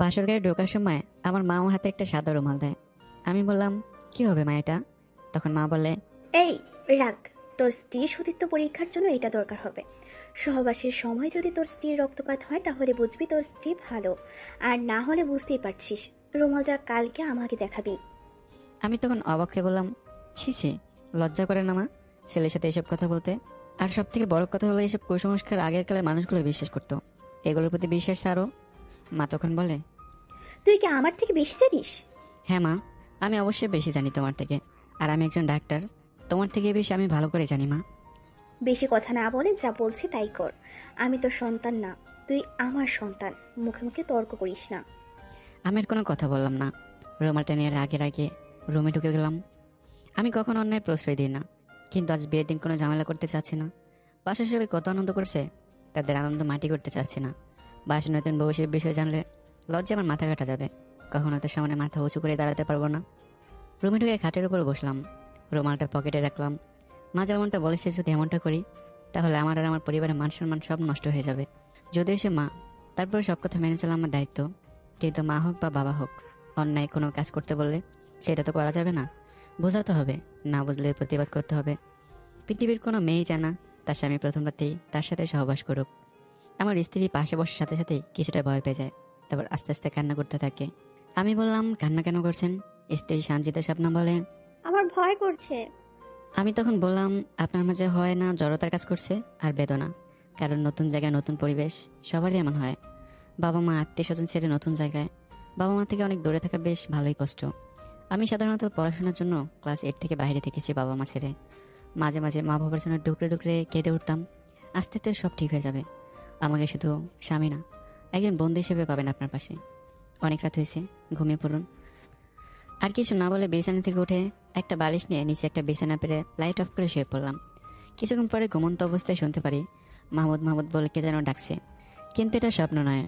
বাসর গায়ে ঢোকার সময় আমার মা আমার হাতে একটা সাদা রুমাল দেয়। আমি বললাম, কি হবে মা এটা? তখন মা বলে, এই রাখ, তোর স্ত্রীর সতীত্ব পরীক্ষার জন্য এটা দরকার হবে। সহবাসের সময় যদি তোর স্ত্রীর রক্তপাত হয় তাহলে বুঝবি তোর স্ত্রী ভালো, আর না হলে বুঝতেই পারছিস। রুমালটা কালকে আমাকে দেখাবি। আমি তখন অবাক হয়ে বললাম, ছি ছি, লজ্জা করে না মা ছেলের সাথে এসব কথা বলতে? আর সব থেকে বড় কথা হলো, এসব কুসংস্কার আগের কালের মানুষগুলো বিশ্বাস করতো, এগুলোর প্রতি বিশ্বাস আরও। মা তখন বলে, তুই কি আমার থেকে বেশি জানিস? হ্যাঁ মা, আমি অবশ্যই বেশি জানি তোমার থেকে। আর আমি একজন ডাক্তার, তোমার থেকে বেশি আমি ভালো করে জানি মা। বেশি কথা না বলে যা বলছি তাই কর। আমি তোর সন্তান না, তুই আমার সন্তান। মুখে মুখে তর্ক করিস না। আমি আর কোনো কথা বললাম না। রুমালটা নিয়ে রাগে রাগে রুমে ঢুকে গেলাম। আমি কখনো অন্যায় প্রশ্রয় দিই না, কিন্তু আজ বিয়ের দিন কোনো ঝামেলা করতে চাচ্ছি না। বাসার সবাই কত আনন্দ করছে, তাদের আনন্দ মাটি করতে চাচ্ছি না। বাসার নতুন বয়সের বিষয় জানলে লজ্জা আমার মাথা কাটা যাবে, কখনো তো সামনে মাথা উঁচু করে দাঁড়াতে পারবো না। রুমে ঢুকে খাটের উপর বসলাম, রুমালটা পকেটে রাখলাম। মা যেমনটা বলেছে, যদি এমনটা করি তাহলে আমার আর আমার পরিবারের মান সম্মান সব নষ্ট হয়ে যাবে। যদিও সে মা, তারপরে সব কথা মেনে চলা আমার দায়িত্ব। কিন্তু মা হোক বা বাবা হোক, অন্যায় কোনো কাজ করতে বললে সেটা তো করা যাবে না, বোঝাতে হবে। না বুঝলে প্রতিবাদ করতে হবে। পৃথিবীর কোনো মেয়েই জানা তার স্বামী প্রথম রাতেই তার সাথে সহবাস করুক। আমার স্ত্রী পাশে বসার সাথে সাথে কিছুটা ভয় পেয়ে যায়, তারপর আস্তে আস্তে কান্না করতে থাকে। আমি বললাম, কান্না কেন করছেন? স্ত্রী সানজিদা স্বপ্না বলে, আমার ভয় করছে। আমি তখন বললাম, আপনার মাঝে হয় না জড়তার কাজ করছে আর বেদনা? কারণ নতুন জায়গায় নতুন পরিবেশ সবারই এমন হয়। বাবা মা আত্মীয় স্বজন ছেড়ে নতুন জায়গায় বাবা মা থেকে অনেক দূরে থাকা বেশ ভালোই কষ্ট। আমি সাধারণত পড়াশোনার জন্য ক্লাস 8 থেকে বাইরে থেকেছি বাবা মা ছেড়ে। মাঝে মাঝে মা বাবার জন্য ডুকরে ডুকরে কেঁদে উঠতাম। আস্তে আস্তে সব ঠিক হয়ে যাবে। আমাকে শুধু স্বামী না, একজন বন্ধু হিসেবে পাবেন আপনার পাশে। অনেক রাত হয়েছে, ঘুমিয়ে পড়ুন। আর কিছু না বলে বিছানা থেকে উঠে একটা বালিশ নিয়ে নিচে একটা বিছানা পেরে লাইট অফ করে শুয়ে পড়লাম। কিছুক্ষণ পরে ঘুমন্ত অবস্থায় শুনতে পারি মাহমুদ মাহমুদ বলে কে যেন ডাকছে, কিন্তু এটা স্বপ্ন নয়।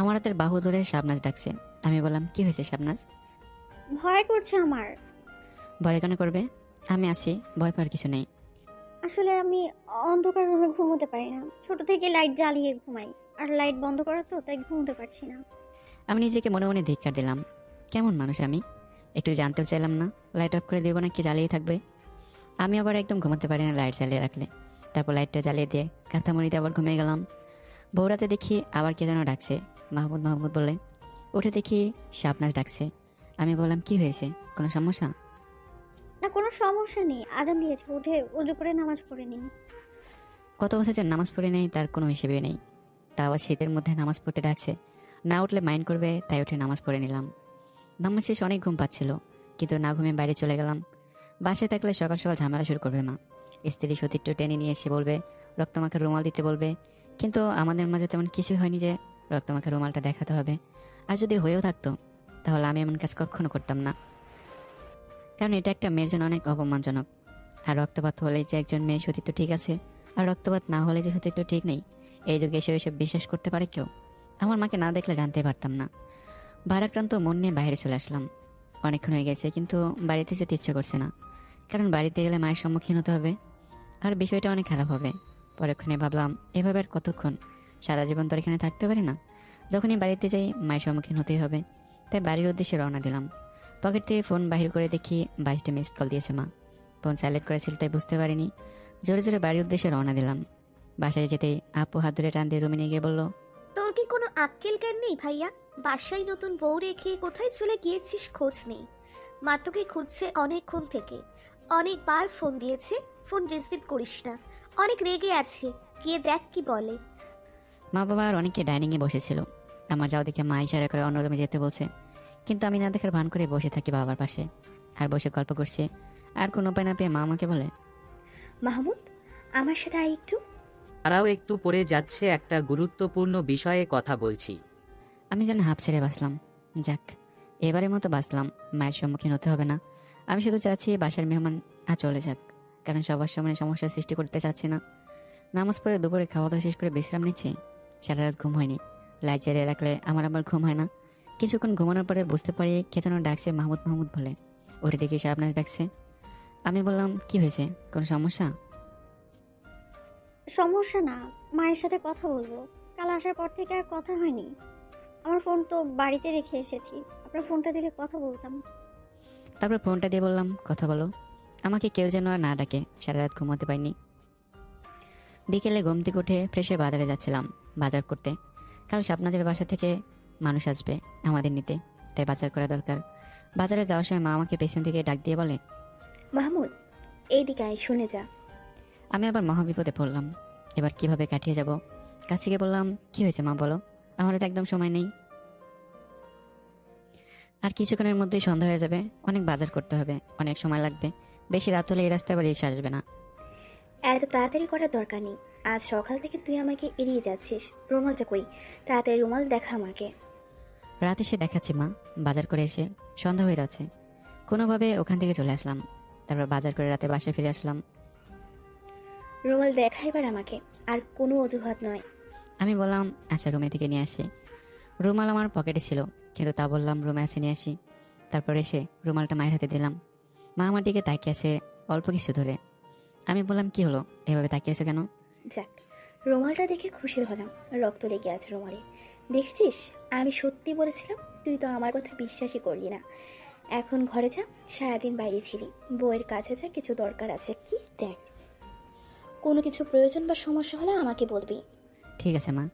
আমার হাতের বাহু ধরে শাবনাজ ডাকছে। আমি বললাম, কি হয়েছে শাবনাজ? ভয় করছে আমার। ভয় কেন করবে? আমি আছি, ভয় পাওয়ার কিছু নেই। আসলে আমি অন্ধকার রুমে ঘুমোতে পারি না, ছোট থেকে লাইট জ্বালিয়ে ঘুমাই। আর লাইট বন্ধ করা তো, তাই ঘুমোতে পারছি না। আমি নিজেকে মনে মনে ধিক্কার দিলাম। কেমন মানুষ আমি, একটু জানতেও চাইলাম না। লাইট অফ করে দেবো নাকি জ্বালিয়ে থাকবে? আমি আবার একদম ঘুমাতে পারি না লাইট জ্বালিয়ে রাখলে। তারপর লাইটটা জ্বালিয়ে দিয়ে কাঁথা মুড়িতে আবার ঘুমিয়ে গেলাম। বউরাতে দেখি আবার কে যেন ডাকছে, মাহমুদ মাহমুদ বলে। উঠে দেখি শাবনাজ ডাকছে। আমি বললাম, কি হয়েছে, কোনো সমস্যা? না, কোনো সমস্যা নেই। আজান দিয়েছে, উঠে উজু করে নামাজ পড়ে নিন। কত বছর যে নামাজ পড়ে নেই তার কোনো হিসেবে নেই, তা আবার শীতের মধ্যে নামাজ পড়তে ডাকছে। না উঠলে মাইন্ড করবে, তাই উঠে নামাজ পড়ে নিলাম। নামাজ শেষ অনেক ঘুম পাচ্ছিল, কিন্তু না ঘুমিয়ে বাইরে চলে গেলাম। বাসায় থাকলে সকাল সকাল ঝামেলা শুরু করবে মা। স্ত্রী সতীত্ব টেনে নিয়ে এসে বলবে, রক্তমাখা রুমাল দিতে বলবে। কিন্তু আমাদের মাঝে তেমন কিছুই হয়নি যে রক্তমাখা রুমালটা দেখাতে হবে। আর যদি হয়েও থাকতো তাহলে আমি এমন কাজ কখনো করতাম না, কারণ এটা একটা মেয়ের জন্য অনেক অপমানজনক। আর রক্তপাত হলে যে একজন মেয়ের সতীত্ব ঠিক আছে, আর রক্তপাত না হলে যে সতীত্ব ঠিক নেই, এই যুগে এসে এসব বিশ্বাস করতে পারে কেউ? আমার মাকে না দেখলে জানতে পারতাম না। ভারাক্রান্ত মন নিয়ে বাইরে চলে আসলাম। অনেকক্ষণ হয়ে গেছে, কিন্তু বাড়িতে যেতে ইচ্ছে করছে না, কারণ বাড়িতে গেলে মায়ের সম্মুখীন হতে হবে, আর বিষয়টা অনেক খারাপ হবে। পরক্ষণে ভাবলাম, এভাবে আর কতক্ষণ, সারা জীবন তো আর এখানে থাকতে পারি না। যখনই বাড়িতে যাই মায়ের সম্মুখীন হতেই হবে, তাই বাড়ির উদ্দেশ্যে রওনা দিলাম। পকেট থেকে ফোন বাহির করে দেখি 22টা মিসড কল দিয়েছে মা। ফোন সাইলেন্ট করেছিল তাই বুঝতে পারিনি। জোরে জোরে বাড়ির উদ্দেশ্যে রওনা দিলাম। বাসায় যেতেই আপু হাত ধরে টান দিয়ে রুমে নিয়ে গিয়ে বলল, তোর কি কোনো আক্কেল জ্ঞান নেই ভাইয়া? বাসায় নতুন বউ রেখে কোথায় চলে গিয়েছিস খোঁজ নেই। মা তোকে খুঁজছে অনেকক্ষণ থেকে, অনেকবার ফোন দিয়েছে, ফোন রিসিভ করিস না, অনেক রেগে আছে, গিয়ে দেখ কি বলে। মা বাবা আর অনেকে ডাইনিংয়ে বসেছিল। আমার যাও দেখে মা ইশারা করে অন্য রুমে যেতে বলছে, কিন্তু আমি না দেখার ভান করে বসে থাকি বাবার পাশে, আর বসে গল্প করছি। আর কোনো উপায় না পেয়ে মা আমাকে বলে, মাহমুদ, আমার সাথে আয় একটু। তারাও একটু পড়ে যাচ্ছে, একটা গুরুত্বপূর্ণ বিষয়ে কথা বলছি। আমি যেন হাফ ছেড়ে বাঁচলাম। যাক, এবারের মতো বাঁচলাম, মায়ের সম্মুখীন হতে হবে না। আমি শুধু চাচ্ছি বাসার মেহমান চলে যাক, কারণ সবার সামনে সমস্যার সৃষ্টি করতে চাচ্ছি না। নামাজ পড়ে দুপুরে খাওয়া দাওয়া শেষ করে বিশ্রাম নিচ্ছি। সারা রাত ঘুম হয়নি। লাইট জ্বালিয়ে রাখলে আমার আবার ঘুম হয় না। কিছুক্ষণ ঘুমানোর পরে বুঝতে পারি কে যেন ডাকছে মাহমুদ মাহমুদ বলে। উঠে দেখি শাবনাজ ডাকছে। আমি বললাম, কি হয়েছে, কোনো সমস্যা? সমস্যা না, মায়ের সাথে কথা বলবো। কাল আসার পর থেকে আর কথা হয়নি। আমার ফোন তো বাড়িতে রেখে এসেছি, আপনার ফোনটা দিলে কথা বলতাম। তারপর ফোনটা দিয়ে বললাম, কথা বলো। আমাকে কেউ যেন আর না ডাকে, সারা রাত ঘুমোতে পারিনি। বিকেলে ঘুম থেকে উঠে ফ্রেশ হয়ে বাজারে যাচ্ছিলাম বাজার করতে। কাল শাবনাজের বাসা থেকে মানুষ আসবে আমাদের নিতে, তাই বাজার করা দরকার। বাজারে যাওয়ার সময় মা আমাকে পেছন থেকে ডাক দিয়ে বলে, মাহমুদ, এইদিকে আয়, শুনে যা। আমি আবার মহাবিপদে পড়লাম। এবার কিভাবে কাটিয়ে যাব? কাছে গিয়ে বললাম, কি হয়েছে মা বলো, আমার তো একদম সময় নেই। আর কিছুক্ষণের মধ্যেই সন্ধ্যা হয়ে যাবে, অনেক বাজার করতে হবে, অনেক সময় লাগবে। বেশি রাত হলে এই রাস্তায় আবার রিক্সা আসবে না। এত তাড়াতাড়ি করার দরকার নেই। আজ সকাল থেকে তুই আমাকে এড়িয়ে যাচ্ছিস। রুমালটা কই? তাড়াতাড়ি রুমাল দেখা আমাকে। রাত এসে দেখাচ্ছি মা, বাজার করে এসে সন্ধ্যা হয়ে যাচ্ছে। কোনোভাবে ওখান থেকে চলে আসলাম, তারপর বাজার করে রাতে বাসায় ফিরে আসলাম। রুমাল দেখা এবার আমাকে, আর কোনো অজুহাত নয়। আমি বললাম, আচ্ছা রুমে থেকে নিয়ে আসি। রুমাল আমার পকেটে ছিল, কিন্তু তা বললাম রুমে আছে নিয়ে আসি। তারপর এসে রুমালটা মায়ের হাতে দিলাম। মা আমার দিকে তাকিয়ে আছে অল্প কিছু ধরে। আমি বললাম, কি হলো, এভাবে তাকিয়ে আছো কেন? যাক, রুমালটা দেখে খুশি হলাম। রক্ত লেগে আছে রুমালে। দেখেছিস, আমি সত্যি বলেছিলাম, তুই তো আমার কথা বিশ্বাসই করলি না। এখন ঘরে যা, সারাদিন বাইরে ছিলি। বউয়ের কাছে যা, কিছু দরকার আছে কি দেখ। কোনো কিছু প্রয়োজন বা সমস্যা হলে আমাকে বলবি। ঠিক আছে মা।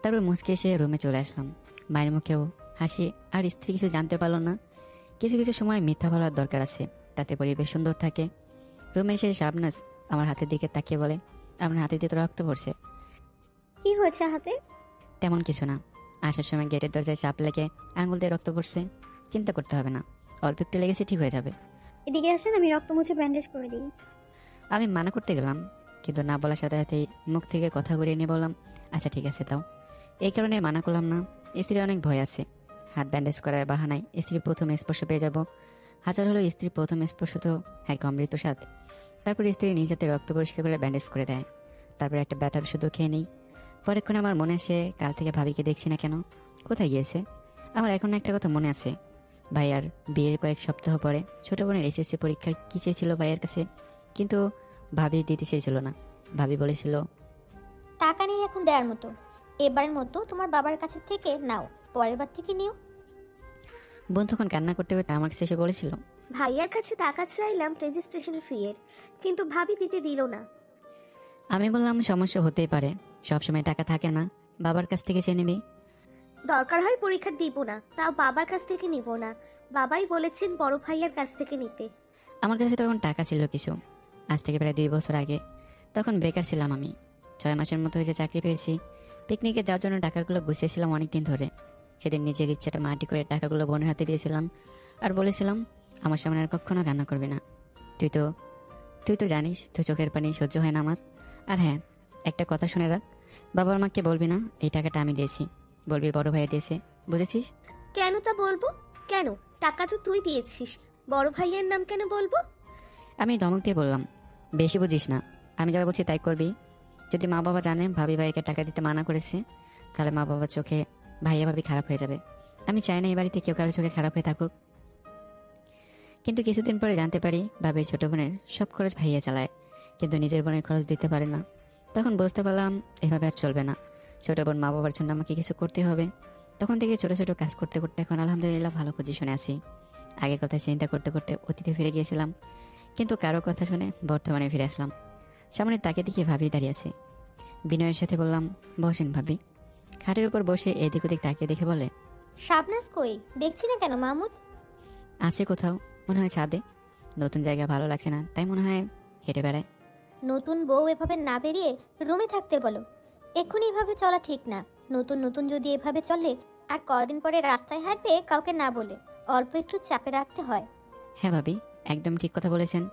তারপর মুচকে এসে রুমে চলে আসলাম। মায়ের মুখেও হাসি, আর স্ত্রী কিছু জানতে পারলো না। কিছু কিছু সময় মিথ্যা বলার দরকার আছে, তাতে পরিবেশ সুন্দর থাকে। রুমে এসে শাবনাজ আমার হাতের দিকে তাকিয়ে বলে, আপনার হাতে দিয়ে তো রক্ত পড়ছে। কি হয়েছে হাতে? তেমন কিছু না, আসার সময় গেটের দরজায় চাপ লেগে আঙুল দিয়ে রক্ত পড়ছে। চিন্তা করতে হবে না, অল্প একটু লেগেছে, ঠিক হয়ে যাবে। এদিকে আসেন, আমি রক্ত মুছে ব্যান্ডেজ করে দিই। আমি মানা করতে গেলাম, কিন্তু না বলার সাথে সাথেই মুখ থেকে কথা ঘুরিয়ে নিয়ে বললাম, আচ্ছা ঠিক আছে তাও। এই কারণে মানা করলাম না। স্ত্রীর অনেক ভয় আছে, হাত ব্যান্ডেজ করার বাহানায় স্ত্রীর প্রথম স্পর্শ পেয়ে যাব। হাজার হলো স্ত্রীর প্রথম স্পর্শ তো এক অমৃত স্বাদ। তারপর স্ত্রী নিজ হাতে রক্ত পরিষ্কার করে ব্যান্ডেজ করে দেয়। তারপর একটা ব্যথার ওষুধও খেয়ে নিই। পরেক্ষণে আমার মনে আসে, কাল থেকে ভাবিকে দেখছি না কেন, কোথায় গিয়েছে। আমার এখন একটা কথা মনে আছে, ভাইয়ার বিয়ের কয়েক সপ্তাহ পরে ছোট বোনের এসএসসি পরীক্ষার কি চেয়েছিল ভাইয়ের কাছে, কিন্তু ভাবি দিতে চেয়েছিল না। ভাবি বলেছিল, টাকা নেই এখন দেওয়ার মতো, এবারের মতো তোমার বাবার কাছে থেকে নাও, পরের বার থেকে নিও। বোন তখন কান্না করতে করতে আমার কাছে এসে বলেছিল, ভাইয়ার কাছে টাকা চাইলাম রেজিস্ট্রেশন ফি এর, কিন্তু ভাবি দিতে দিল না। আমি বললাম সমস্যা হতেই পারে, সবসময় টাকা থাকে না, বাবার কাছ থেকে চেয়ে নিবি। দরকার হয় পরীক্ষা দিব না, তাও বাবার কাছ থেকে নিব না। বাবাই বলেছেন বড় ভাইয়ার কাছ থেকে নিতে। আমার কাছে তখন টাকা ছিল কিছু, আজ থেকে প্রায় 2 বছর আগে। তখন বেকার ছিলাম আমি, 6 মাসের মতো হয়েছে চাকরি পেয়েছি। পিকনিকে যাওয়ার জন্য টাকাগুলো গুছিয়েছিলাম অনেকদিন ধরে। সেদিন নিজের ইচ্ছাটা মাটি করে টাকাগুলো বোনের হাতে দিয়েছিলাম, আর বলেছিলাম, আমার সামনে আর কখনো কান্না করবি না। তুই তো জানিস তুই চোখের পানি সহ্য হয় না আমার। আর হ্যাঁ, একটা কথা শুনে রাখ, বাবার মাকে বলবি না এই টাকাটা আমি দিয়েছি, বলবি বড় ভাইয়া দিয়েছে, বুঝেছিস? কেন তা বলবো? কেন? টাকা তো তুই দিয়েছিস, বড় ভাইয়ের নাম কেন বলবো? আমি ধমক দিয়ে বললাম, বেশি বুঝিস না, আমি যা বলছি তাই করবি। যদি মা বাবা জানে ভাবি ভাইকে টাকা দিতে মানা করেছে, তাহলে মা বাবার চোখে ভাইয়া ভাবি খারাপ হয়ে যাবে। আমি চাই না এই বাড়িতে কেউ কারো চোখে খারাপ হয়ে থাকুক। কিন্তু কিছুদিন পরে জানতে পারি ভাবির ছোট বোনের সব খরচ ভাইয়া চালায়, কিন্তু নিজের বোনের খরচ দিতে পারে না। তখন বুঝতে পারলাম এভাবে আর চলবে না, ছোট বোন মা বাবার জন্য আমাকে কিছু করতে হবে। তখন থেকে ছোট ছোট কাজ করতে করতে এখন আলহামদুলিল্লাহ ভালো পজিশনে আছি। আগের কথা চিন্তা করতে করতে অতীতে ফিরে গিয়েছিলাম, কিন্তু কারো কথা শুনে বর্তমানে ফিরে আসলাম। সামনে তাকে দেখে ভাবি দাঁড়িয়ে আছে। বিনয়ের সাথে বললাম, বসেন ভাবি। খাটের উপর বসে এদিক ওদিক তাকিয়ে দেখে বলে, শাবনাজ কই, দেখছি না কেন মাহমুদ? আছে কোথাও, মনে হয় ছাদে। নতুন জায়গা ভালো লাগছে না, তাই মনে হয় হেঁটে বেড়ায়। নতুন বউ এভাবে না বেরিয়ে রুমে থাকতে বলো। এক্ষুনি এভাবে চলা ঠিক না। নতুন নতুন যদি এভাবে চলে, আর কদিন পরে রাস্তায় হাঁটবে কাউকে না বলে, অল্প একটু চাপে রাখতে হয়। হ্যাঁ ভাবি, একদম ঠিক কথা বলেছেন।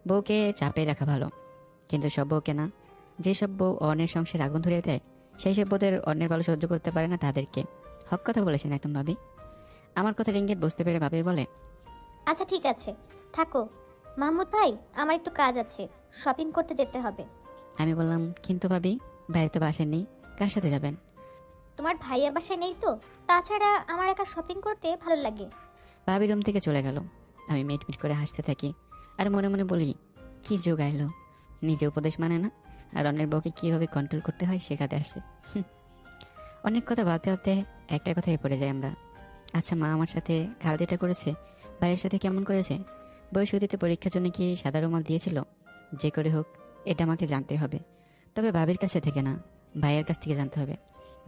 বউকে চাপে রাখা ভালো, কিন্তু সব বউকে না। যেসব বউ অন্যের সংসারে আগুন ধরিয়ে দেয়, সেই সব বউদের অন্যের ভালো সহ্য করতে পারে না, তাদেরকে। হক কথা বলেছেন একদম ভাবি। আমার কথার ইঙ্গিত বুঝতে পেরে ভাবি বলে, আচ্ছা ঠিক আছে, থাকো। মাহমুদ ভাই, আমার একটু কাজ আছে, শপিং করতে যেতে হবে। আমি বললাম, কিন্তু ভাবি ভাই তো বাসায় নেই, কার সাথে যাবেন? তোমার ভাইয়া বাসায় নেই তো, তাছাড়া আমার একা শপিং করতে ভালো লাগে। ভাবি রুম থেকে চলে গেল। আমি মিট মিট করে হাসতে থাকি, আর মনে মনে বলি, কি যোগ আইলো, নিজে উপদেশ মানে না, আর অন্যের বউকে কিভাবে কন্ট্রোল করতে হয় শেখাতে আসছে। অনেক কথা ভাবতে ভাবতে একটার কথাই পড়ে যায় আমরা। আচ্ছা মা আমার সাথে কাল যেটা করেছে ভাইয়ের সাথে কেমন করেছে? বয়সূতিতে পরীক্ষার জন্য কি সাদা রুমাল দিয়েছিল? যে করে হোক এটা আমাকে জানতে হবে, তবে ভাবির কাছে থেকে না, ভাইয়ের কাছ থেকে জানতে হবে।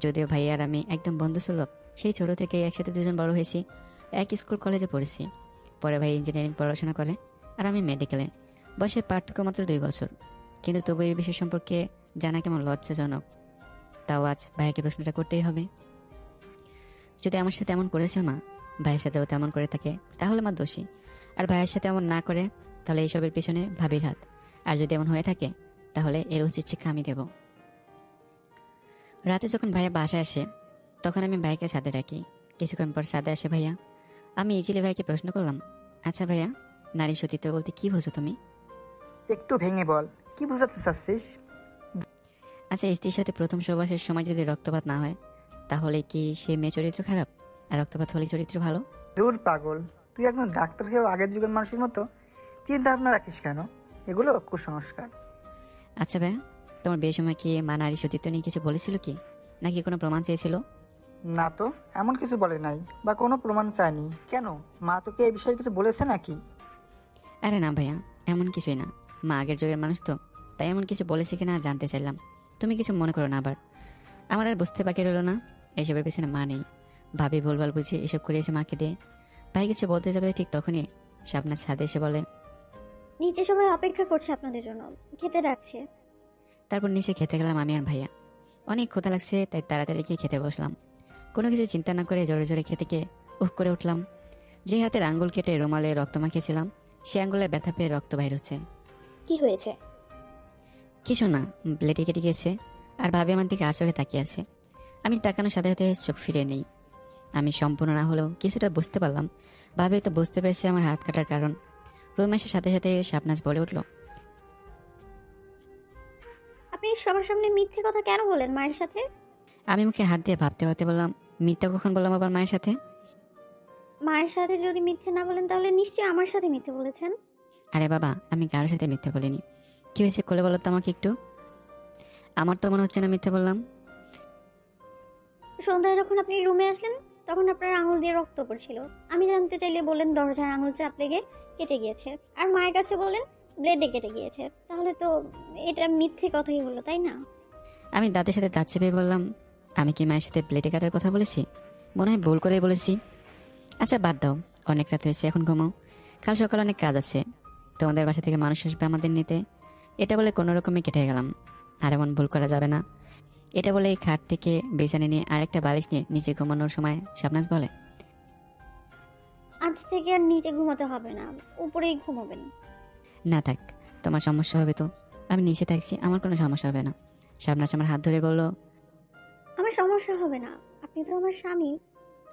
যদিও ভাই আর আমি একদম বন্ধু সুলভ, সেই ছোট থেকে একসাথে দুজন বড় হয়েছি, এক স্কুল কলেজে পড়েছি। পরে ভাই ইঞ্জিনিয়ারিং পড়াশোনা করে আর আমি মেডিকেলে। বয়সের পার্থক্য মাত্র 2 বছর, কিন্তু তবু এই বিষয় সম্পর্কে জানা কেমন লজ্জাজনক। তাও আজ ভাইকে প্রশ্নটা করতেই হবে। যদি আমার সাথে এমন করেছে মা, ভাইয়ের সাথেও তেমন করে থাকে তাহলে মা দোষী। আর ভাইয়ের সাথে এমন না করে তাহলে এইসবের পিছনে ভাবির হাত। আর যদি এমন হয়ে থাকে তাহলে এর উচিত শিক্ষা আমি দেব। রাতে যখন ভাইয়া বাসায় আসে তখন আমি ভাইকে ছাদে ডাকি। কিছুক্ষণ পর ছাদে আসে ভাইয়া। আমি ইজিলি ভাইকে প্রশ্ন করলাম, আচ্ছা ভাইয়া, নারী সতীত্ব বলতে কি বোঝো তুমি? একটু ভেঙে বল, কি বোঝাতে চাচ্ছিস? আচ্ছা, স্ত্রীর সাথে প্রথম সহবাসের সময় যদি রক্তপাত না হয় তাহলে কি সে মেয়ে চরিত্র খারাপ, আর রক্তপাত হলে চরিত্র ভালো? দূর পাগল, তুই একজন ডাক্তার হয়েও আগের যুগের মানুষের মতো চিন্তা ভাবনা রাখিস কেন? এগুলো কুসংস্কার। আচ্ছা ভাইয়া, তোমার বিয়ের সময় কি মা নারী সতীত্ব নিয়ে কিছু বলেছিল কি, নাকি কোনো প্রমাণ চেয়েছিল? না তো, এমন কিছু বলে নাই বা কোনো প্রমাণ চায়নি। কেন, মা তোকে এই বিষয়ে কিছু বলেছে নাকি? আরে না ভাইয়া, এমন কিছুই না। মা আগের যুগের মানুষ তো, তাই এমন কিছু বলেছে কিনা জানতে চাইলাম। তুমি কিছু মনে করো না আবার। আমার আর বুঝতে বাকি রইল না এইসবের পেছনে মা নেই। ভাবি ভুলভাল বুঝে এসব করিয়েছে মাকে দিয়ে। ভাই কিছু বলতে যাবে ঠিক তখনই শাবনাজ ছাদে এসে বলে, নিচে সবাই অপেক্ষা করছে আপনাদের জন্য, খেতে ডাকছে। তারপর নিচে খেতে গেলাম আমি আর ভাইয়া। অনেক ক্ষুধা লাগছে তাই তাড়াতাড়ি গিয়ে খেতে বসলাম। কোনো কিছু চিন্তা না করে জোরে জোরে খেতে গিয়ে উফ করে উঠলাম। যে হাতের আঙ্গুল কেটে রুমালে রক্ত মাখিয়েছিলাম সে আঙ্গুলে ব্যথা পেয়ে রক্ত বাইর হচ্ছে। কি হয়েছে? কিছু না, ব্লেডে কেটে গেছে। আর ভাবি আমার দিকে আর চোখে তাকিয়ে আছে। আমি তাকানোর সাথে সাথে চোখ ফিরে নেই। আমি সম্পূর্ণ না হলেও কিছুটা বুঝতে পারলাম। ভাবি তো বুঝতে পেরেছে আমার হাত কাটার কারণ। রুমে আসার সাথে সাথে শাবনাজ বলে উঠল, আপনি সবার সামনে মিথ্যে কথা কেন বলেন মায়ের সাথে? আমি মুখে হাত দিয়ে ভাবতে ভাবতে বললাম, মিথ্যা কখন বললাম আবার মায়ের সাথে? মায়ের সাথে যদি মিথ্যে না বলেন তাহলে নিশ্চয়ই আমার সাথে মিথ্যে বলেছেন। আরে বাবা, আমি কারোর সাথে মিথ্যে বলিনি। কি হয়েছে কোলে বলো তো আমাকে একটু। আমার তো মনে হচ্ছে না মিথ্যে বললাম। সন্ধ্যায় যখন আপনি রুমে আসলেন তখন আপনার আঙুল দিয়ে রক্ত পড়ছিল। আমি জানতে চাইলে বলেন দরজার আঙুল চাপ লেগে কেটে গিয়েছে, আর মায়ের কাছে বলেন ব্লেডে কেটে গিয়েছে। তাহলে তো এটা মিথ্যে কথাই হলো, তাই না? আমি দাঁতের সাথে দাঁত চেপে বললাম, আমি কি মায়ের সাথে প্লেটে কাটার কথা বলেছি? মনে হয় ভুল করেই বলেছি। আচ্ছা বাদ দাও, অনেক রাত হয়েছে, এখন ঘুমাও। কাল সকালে অনেক কাজ আছে। তোমাদের বাসা থেকে মানুষ আসবে আমাদের নিতে। এটা বলে কোনো রকমে কেটে গেলাম। আর এমন ভুল করা যাবে না। এটা বলে এই খাট থেকে বিছানে নিয়ে আরেকটা বালিশ নিয়ে নিচে ঘুমানোর সময় শাবনাজ বলে, আজ থেকে আর নিচে ঘুমাতে হবে না, উপরেই ঘুমাবেন। না থাক, তোমার সমস্যা হবে তো। আমি নিচে থাকছি, আমার কোনো সমস্যা হবে না। শাবনাজ আমার হাত ধরে বলল, আমার সমস্যা হবে না, আপনি তো আমার স্বামী।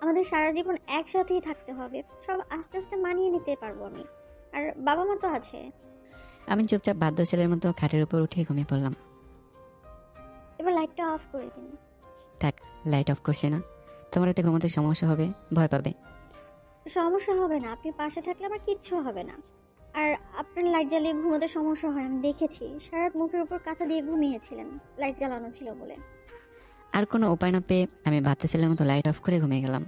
আমাদের সারা জীবন একসাথেই থাকতে হবে, সব আস্তে আস্তে মানিয়ে নিতে পারবো আমি। আর বাবা মা তো আছে। আমি চুপচাপ বাধ্য ছেলের মতো খাটের উপর উঠে ঘুমিয়ে পড়লাম। এবার লাইটটা অফ করে দিন। থাক, লাইট অফ করছে না। তোমার এতে ঘুমাতে সমস্যা হবে, ভয় পাবে। সমস্যা হবে না, আপনি পাশে থাকলে আমার কিচ্ছু হবে না। আর আপনার লাইট জ্বালিয়ে ঘুমোতে সমস্যা হয় আমি দেখেছি। সারাত মুখের উপর কাঁথা দিয়ে ঘুমিয়েছিলেন লাইট জ্বালানো ছিল বলে। আর কোনো উপায় না পেয়ে আমি বাধ্য ছেলের মতো লাইট অফ করে ঘুমিয়ে গেলাম।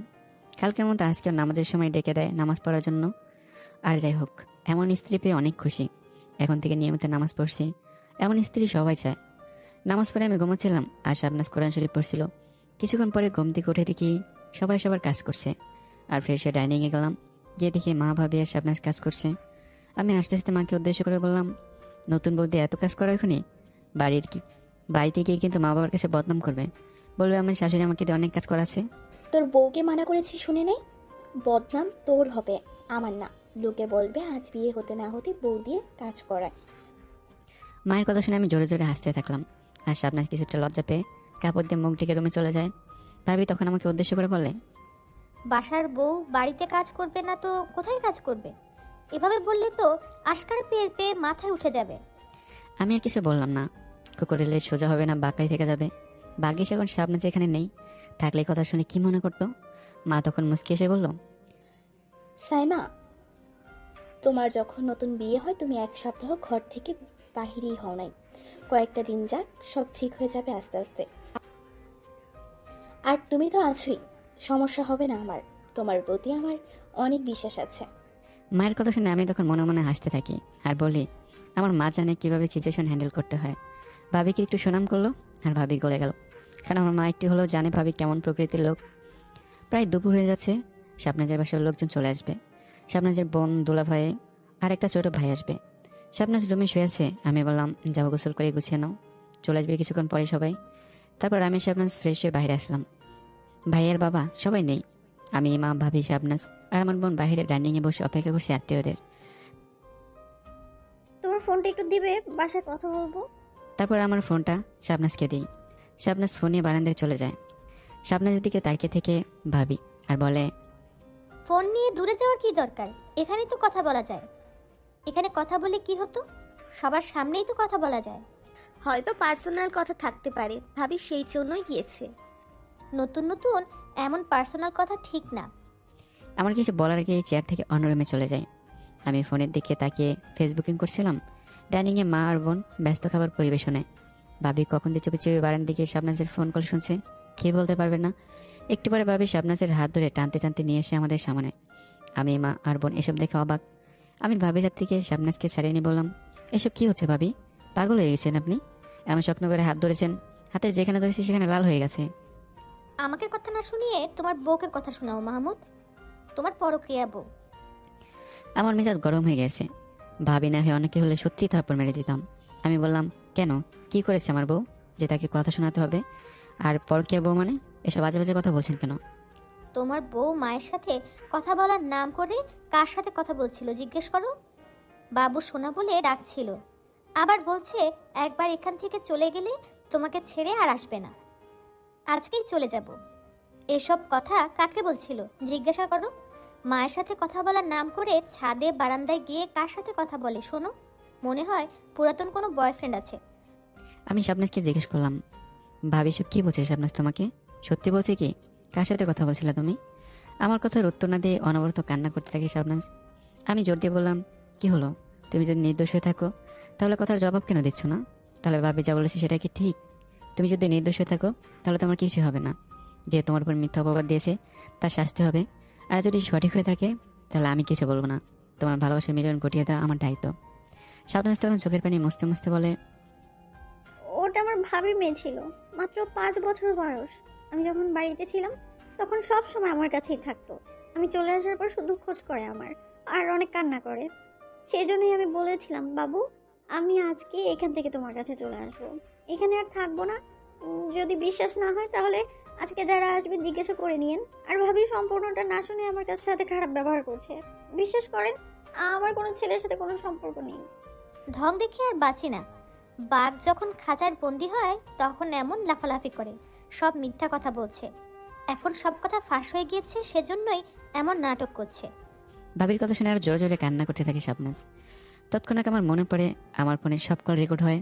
কালকের মতো আজকেও নামাজের সময় ডেকে দেয় নামাজ পড়ার জন্য। আর যাই হোক, এমন স্ত্রী পেয়ে অনেক খুশি। এখন থেকে নিয়মিত নামাজ পড়ছি। এমন স্ত্রী সবাই চায়। নামাজ পড়ে আমি ঘুমাচ্ছিলাম আর শাবনাজ কোরআন শরীফ পড়ছিল। কিছুক্ষণ পরে ঘুম থেকে উঠে দেখি সবাই সবার কাজ করছে। আর ফ্রেশ হয়ে ডাইনিংয়ে গেলাম। গিয়ে দেখি মা ভাবি আর শাবনাজ কাজ করছে। আমি আস্তে আস্তে মাকে উদ্দেশ্য করে বললাম, নতুন বৌদি এত কাজ করা এখনই? বাড়িতে গিয়ে কিন্তু মা বাবার কাছে বদনাম করবে। বলবে আমার শাশুড়ি আমাকে দিয়ে অনেক কাজ করাচ্ছে। তোর বউকে মানা করেছি শুনে নেই? বদনাম তোর হবে, আমার না। লোকে বলবে আজ বিয়ে হতে না হতে বউ দিয়ে কাজ করায়। মায়ের কথা শুনে আমি জোরে জোরে হাসতে থাকলাম। আর শাবনাজ কিছুটা লজ্জা পেয়ে কাপড় দিয়ে মুখ ঢেকে রুমে চলে যায়। ভাবি তখন আমাকে উদ্দেশ্য করে বলে, বাসার বউ বাড়িতে কাজ করবে না তো কোথায় কাজ করবে? এভাবে বললে তো আশকার পেয়ে পেয়ে মাথায় উঠে যাবে। আমি আর কিছু বললাম না। কুকুরের লেজ সোজা হবে না, বাঁকাই থেকে যাবে। ভাগ্যিস এখন শাবনাজ এখানে নেই, থাকলে এই কথা শুনে কি মনে করতো। মা তখন মুচকি এসে বলল, সাইমা, তোমার যখন নতুন বিয়ে হয় তুমি 1 সপ্তাহ ঘর থেকে বাহিরই হও নাই। কয়েকটা দিন যাক, সব ঠিক হয়ে যাবে আস্তে আস্তে। আর তুমি তো আছোই, সমস্যা হবে না আমার। তোমার প্রতি আমার অনেক বিশ্বাস আছে। মায়ের কথা শুনে আমি তখন মনে মনে হাসতে থাকি আর বলি, আমার মা জানে কিভাবে সিচুয়েশন হ্যান্ডেল করতে হয়। ভাবিকে একটু সুনাম করলো আর ভাবি গলে গেল, কারণ আমার মা একটু হলেও জানে ভাবি কেমন প্রকৃতির লোক। প্রায় দুপুর হয়ে যাচ্ছে, শাবনাজের বাসার লোকজন চলে আসবে। শাবনাজের বোন, দুলা ভাই আর একটা ছোট ভাই আসবে। শাবনাজ রুমে শুয়ে আছে, আমি বললাম যাবো, গোসল করে গুছিয়ে নাও, চলে আসবে কিছুক্ষণ পরে সবাই। তারপর আমি শাবনাজ ফ্রেশ হয়ে বাইরে আসলাম। ভাইয়ের বাবা সবাই নেই, আমি, মা, ভাবি, শাবনাজ আর আমার বোন বাইরে ডাইনিংয়ে বসে অপেক্ষা করছি আত্মীয়দের। তোমার ফোনটা একটু দিবে, বাসায় কথা বলবো। তারপর আমার ফোনটা শাবনাজকে দিই। শাবনাজ ফোন নিয়ে বারান্দায় চলে যায়। শাবনাজের দিকে তাকিয়ে থেকে ভাবি আর বলে, ফোন নিয়ে দূরে যাওয়ার কি দরকার? এখানেই তো কথা বলা যায়। এখানে কথা বলে কি হতো? সবার সামনেই তো কথা বলা যায়। হয়তো পার্সোনাল কথা থাকতে পারে, ভাবি সেই জন্যই গিয়েছে। নতুন নতুন এমন পার্সোনাল কথা ঠিক না। আমার কিছু বলার আগে চেয়ার থেকে অন্য রুমে চলে যায়। আমি ফোনের দিকে তাকিয়ে ফেসবুকিং করছিলাম। ডাইনিংয়ে মা আর বোন ব্যস্ত খাবার পরিবেশনে। ভাবি কখন যে চুপি চুপি বারান্দার দিকে শাবনাজের ফোন কল শুনছে কে বলতে পারবে না। একটু পরে ভাবি শাবনাজের হাত ধরে টানতে টানতে নিয়ে এসে আমাদের সামনে। আমি, মা আর বোন এসব দেখে অবাক। আমি ভাবির হাত থেকে শাবনাজকে ছাড়িয়ে নিয়ে বললাম, এসব কি হচ্ছে ভাবি? পাগল হয়ে গেছেন আপনি? এমন শক্ত করে হাত ধরেছেন, হাতে যেখানে ধরেছি সেখানে লাল হয়ে গেছে। আমাকে কথা না শুনিয়ে তোমার বউকে কথা শোনাও মাহমুদ, তোমার পরক্রিয়া বউ। আমার মেজাজ গরম হয়ে গেছে। ভাবি না হয়ে অনেকে হলে সত্যিই থাপ্পড় মেরে দিতাম। আমি বললাম, কেন, কি করেছে আমার বউ যে তাকে কথা শোনাতে হবে? আর পরকীয়া বউ মানে? এসব বাজে বাজে কথা বলছেন কেন? তোমার বউ মায়ের সাথে কথা বলার নাম করে কার সাথে কথা বলছিল জিজ্ঞেস করো। বাবু সোনা বলে ডাকছিল, আবার বলছে একবার এখান থেকে চলে গেলে তোমাকে ছেড়ে আর আসবে না, আজকেই চলে যাব। এসব কথা কাকে বলছিল জিজ্ঞাসা করো। মায়ের সাথে কথা বলার নাম করে ছাদে বারান্দায় গিয়ে কার সাথে কথা বলে শোনো। মনে হয় পুরাতন কোনো বয়ফ্রেন্ড আছে। আমি শাবনাজকে জিজ্ঞেস করলাম, ভাবি সব কি বলছে শাবনাজ তোমাকে? সত্যি বলছে কি? কার সাথে কথা বলছিলে তুমি? আমার কথার উত্তর না দিয়ে অনবরত কান্না করতে থাকে শাবনাজ। আমি জোর দিয়ে বললাম, কি হলো? তুমি যদি নির্দোষ হয়ে থাকো তাহলে কথার জবাব কেন দিচ্ছ না? তাহলে ভাবি যা বলেছে সেটা কি ঠিক? তুমি যদি নির্দোষ হয়ে থাকো তাহলে তোমার কিছু হবে না। যে তোমার উপর মিথ্যা অপবাদ দিয়েছে তার শাস্তি হবে। আর যদি সঠিক হয়ে থাকে তাহলে আমি কিছু বলবো না। তোমার ভালোবাসার মিলন ঘটিয়ে দেওয়া আমার দায়িত্ব। শাবনাজ তখন চোখের পানি মুছতে মুছতে বলে, ওটা আমার ভাবির মেয়ে ছিল, মাত্র 5 বছর বয়স। আমি যখন বাড়িতে ছিলাম তখন সব সময় আমার কাছেই থাকতো। আমি চলে আসার পর শুধু খোঁজ করে আমার, আর অনেক কান্না করে। সেই জন্যই আমি বলেছিলাম, বাবু আমি আজকে এখান থেকে তোমার কাছে চলে আসবো, এখানে আর থাকবো না। যদি বিশ্বাস না হয় তাহলে আজকে যারা আসবে জিজ্ঞাসা করে নিয়েন। আর ভাবি সম্পূর্ণটা না শুনে আমার কাছে সাথে খারাপ ব্যবহার করছে। বিশ্বাস করেন, আমার কোনো ছেলের সাথে কোনো সম্পর্ক নেই। ঢং দেখে আর বাঁচি না। বাঘ যখন খাঁচার বন্দি হয় তখন এমন লাফালাফি করে, সব মিথ্যা কথা বলছে। এখন সব কথা ফাঁস হয়ে গিয়েছে, সেজন্যই এমন নাটক করছে। ভাবির কথা শুনে আর জোরে জোরে কান্না করতে থাকে শাবনাজ। তৎক্ষণাৎ আমার মনে পড়ে আমার ফোনে সব কল রেকর্ড হয়।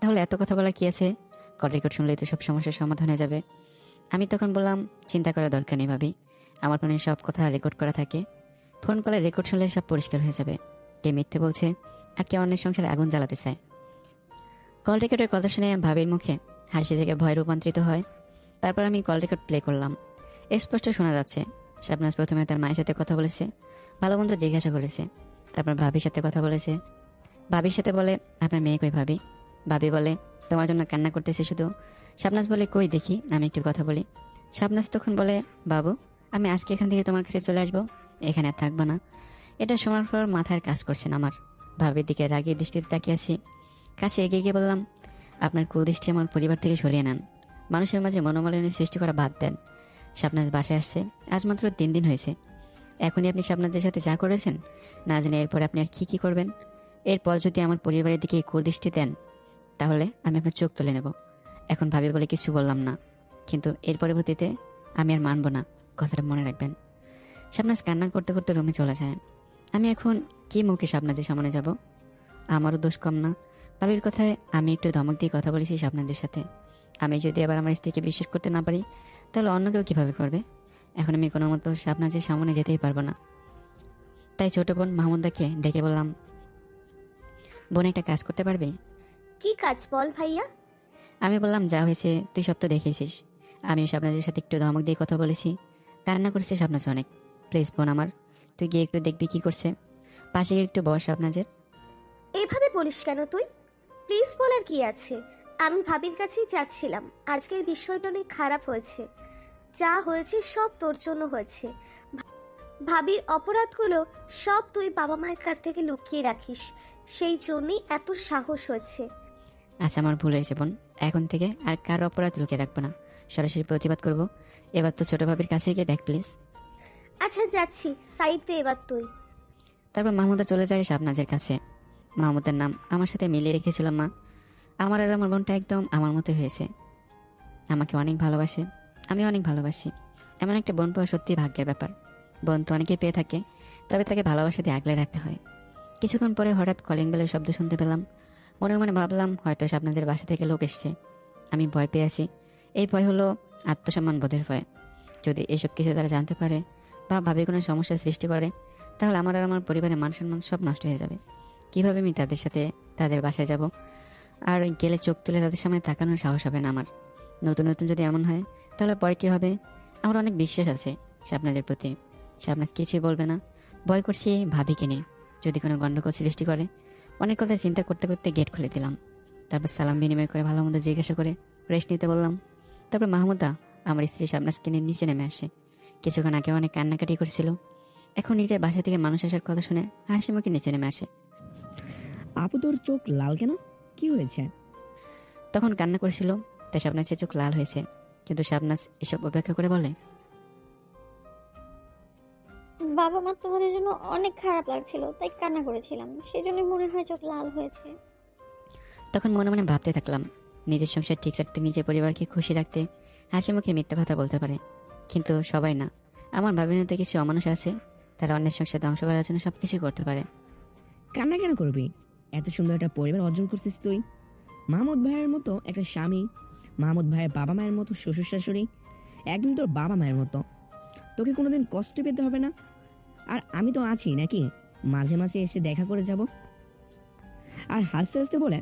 তাহলে এত কথা বলা কি আছে? কল রেকর্ড শুনলেই তো সব সমস্যার সমাধান হয়ে যাবে। আমি তখন বললাম, চিন্তা করার দরকার নেই ভাবি, আমার ফোনে সব কথা রেকর্ড করা থাকে। ফোন কলে রেকর্ড শুনলে সব পরিষ্কার হয়ে যাবে কে মিথ্যে বলছে আর কে অন্যের সংসারে আগুন জ্বালাতে চায়। কল রেকর্ডের কথা শুনে ভাবির মুখে হাসি থেকে ভয় রূপান্তরিত হয়। তারপর আমি কল রেকর্ড প্লে করলাম। স্পষ্ট শোনা যাচ্ছে শাবনাজ প্রথমে তার মায়ের সাথে কথা বলেছে, ভালো মন্দ জিজ্ঞাসা করেছে। তারপর ভাবির সাথে কথা বলেছে। ভাবির সাথে বলে, আপনার মেয়ে কই ভাবি? ভাবি বলে, তোমার জন্য কান্না করতেছে শুধু। শাবনাজ বলে, কই দেখি, আমি একটু কথা বলি। শাবনাজ তখন বলে, বাবু আমি আজকে এখান থেকে তোমার কাছে চলে আসবো, এখানে আর থাকবো না। এটা শোনার পর মাথায় কাজ করছে না আমার। ভাবির দিকে রাগের দৃষ্টিতে তাকিয়ে আছি। কাছে এগিয়ে গিয়ে বললাম, আপনার কুদৃষ্টি আমার পরিবার থেকে সরিয়ে নেন, মানুষের মাঝে মনোমালিন্য সৃষ্টি করা বাদ দেন। শাবনাজ বাসায় আসছে আজ মাত্র 3 দিন হয়েছে। এখনই আপনি শাবনাজের সাথে যা করেছেন না জানি এরপরে আপনি আর কি করবেন। এরপর যদি আমার পরিবারের দিকে কুদৃষ্টি দেন তাহলে আমি আপনার চোখ তুলে নেব। এখন ভাবি বলে কিছু বললাম না, কিন্তু এর পরবর্তীতে আমি আর মানব না, কথাটা মনে রাখবেন। শাবনাজ কান্না করতে করতে রুমে চলে যায়। আমি এখন কি মুখে শাবনাজের সামনে যাব? আমারও দোষ কম না। ভাবির কথায় আমি একটু ধমক দিয়ে কথা বলেছি শাবনাজের সাথে। আমি যদি আবার আমার স্ত্রীকে বিশ্বাস করতে না পারি তাহলে অন্য কেউ কীভাবে করবে? এখন আমি কোনো মতো শাবনাজের সামনে যেতেই পারবো না। তাই ছোট বোন মাহমুদাকে ডেকে বললাম, বোন একটা কাজ করতে পারবে? কি কাজ বল ভাইয়া? আমি বললাম, যা হয়েছে তুই সব তো দেখেছিস, আমিও শাবনাজের সাথে একটু ধমক দিয়ে কথা বলেছি। কান্না করেছে শাবনাজ অনেক। প্লিজ বোন আমার, তুই গিয়ে একটু দেখবি কি করছে। পাশে গিয়ে একটু বস শাবনাজের। এভাবে বলিস কেন তুই? প্লিজ বলার কি আছে? আমি ভাবির কাছেই যাচ্ছিলাম। আজকের বিষয়টা অনেক খারাপ হয়েছে। যা হয়েছে সব তোর জন্য হয়েছে। ভাবির অপরাধগুলো সব তুই বাবা মায়ের কাছ থেকে লুকিয়ে রাখিস, সেই জন্যই এত সাহস হয়েছে। আচ্ছা আমার ভুল হয়েছে বোন, এখন থেকে আর কারো অপরাধ লুকিয়ে রাখবো না, সরাসরি প্রতিবাদ করব। এবার তো ছোট ভাবির কাছে গিয়ে দেখ প্লিজ। আচ্ছা যাচ্ছি, সাইড দে এবার তুই। তারপর মাহমুদা চলে যায় শাবনাজের কাছে। মাহমুদের নাম আমার সাথে মিলিয়ে রেখেছিলাম মা। আমার আর আমার বোনটা একদম আমার মতো হয়েছে। আমাকে অনেক ভালোবাসে, আমি অনেক ভালোবাসি। এমন একটা বোন পাওয়া সত্যি ভাগ্যের ব্যাপার। বোন তো অনেকেই পেয়ে থাকে, তবে তাকে ভালোবাসা দিয়ে আগলে রাখতে হয়। কিছুক্ষণ পরে হঠাৎ কলিং বেলের শব্দ শুনতে পেলাম। মনে মনে ভাবলাম হয়তো শাবনাজের বাসা থেকে লোক এসছে। আমি ভয় পেয়ে আছি। এই ভয় হলো আত্মসম্মান বোধের ভয়। যদি এসব কিছু তারা জানতে পারে বা ভাবে কোনো সমস্যার সৃষ্টি করে, তাহলে আমার আর আমার পরিবারের মান সম্মান সব নষ্ট হয়ে যাবে। কিভাবে আমি তাদের সাথে তাদের বাসায় যাব? আর গেলে চোখ তুলে তাদের সামনে তাকানোর সাহস হবে না আমার। নতুন নতুন যদি এমন হয় তাহলে পরে কী হবে? আমার অনেক বিশ্বাস আছে শাবনাজের প্রতি। শাবনাজ কিছুই বলবে না। ভয় করছি ভাবিকে নিয়ে যদি কোনো গণ্ডগোল সৃষ্টি করে। অনেক কথা চিন্তা করতে করতে গেট খুলে দিলাম। তারপর সালাম বিনিময় করে ভালো মন্দ জিজ্ঞাসা করে রেস্ট নিতে বললাম। তারপর মাহমুদা আমার স্ত্রী শাবনাজকে নিয়ে নিচে নেমে আসে। কিছুক্ষণ আগে অনেক কান্নাকাটি করেছিল, এখন নিজের বাসা থেকে মানুষ আসার কথা শুনে হাসি মুখে নিচে নেমে আসে। আপু তোর চোখ লাল কেন? কি হয়েছে? তখন কান্না করেছিল, তাই শাবনাজের চোখ লাল হয়েছে। কিন্তু শাবনাজ এসব উপেক্ষা করে বলে, বাবা মা তোমাদের জন্য অনেক খারাপ লাগছিল, তাই কান্না করেছিলাম, সেই জন্য মনে হয় চোখ লাল হয়েছে। তখন মনে মনে ভাবতে থাকলাম, নিজের সংসার ঠিক রাখতে, নিজের পরিবারকে খুশি রাখতে হাসি মুখে মিথ্যা কথা বলতে পারে, কিন্তু সবাই না। আমার ভাবির মধ্যে কিছু অমানুষ আছে, তারা অন্যের সংসার ধ্বংস করার জন্য সবকিছু করতে পারে। কান্না কেন করবি? এত সুন্দর একটা পরিবার অর্জন করছিস তুই। মাহমুদ ভাইয়ের মতো একটা স্বামী, মাহমুদ ভাইয়ের বাবা মায়ের মতো শ্বশুর শাশুড়ি, একদম তোর বাবা মায়ের মতো। তোকে কোনোদিন কষ্ট পেতে হবে না। আর আমি তো আছি নাকি, মাঝে মাঝে এসে দেখা করে যাব। আর হাসতে হাসতে বলে,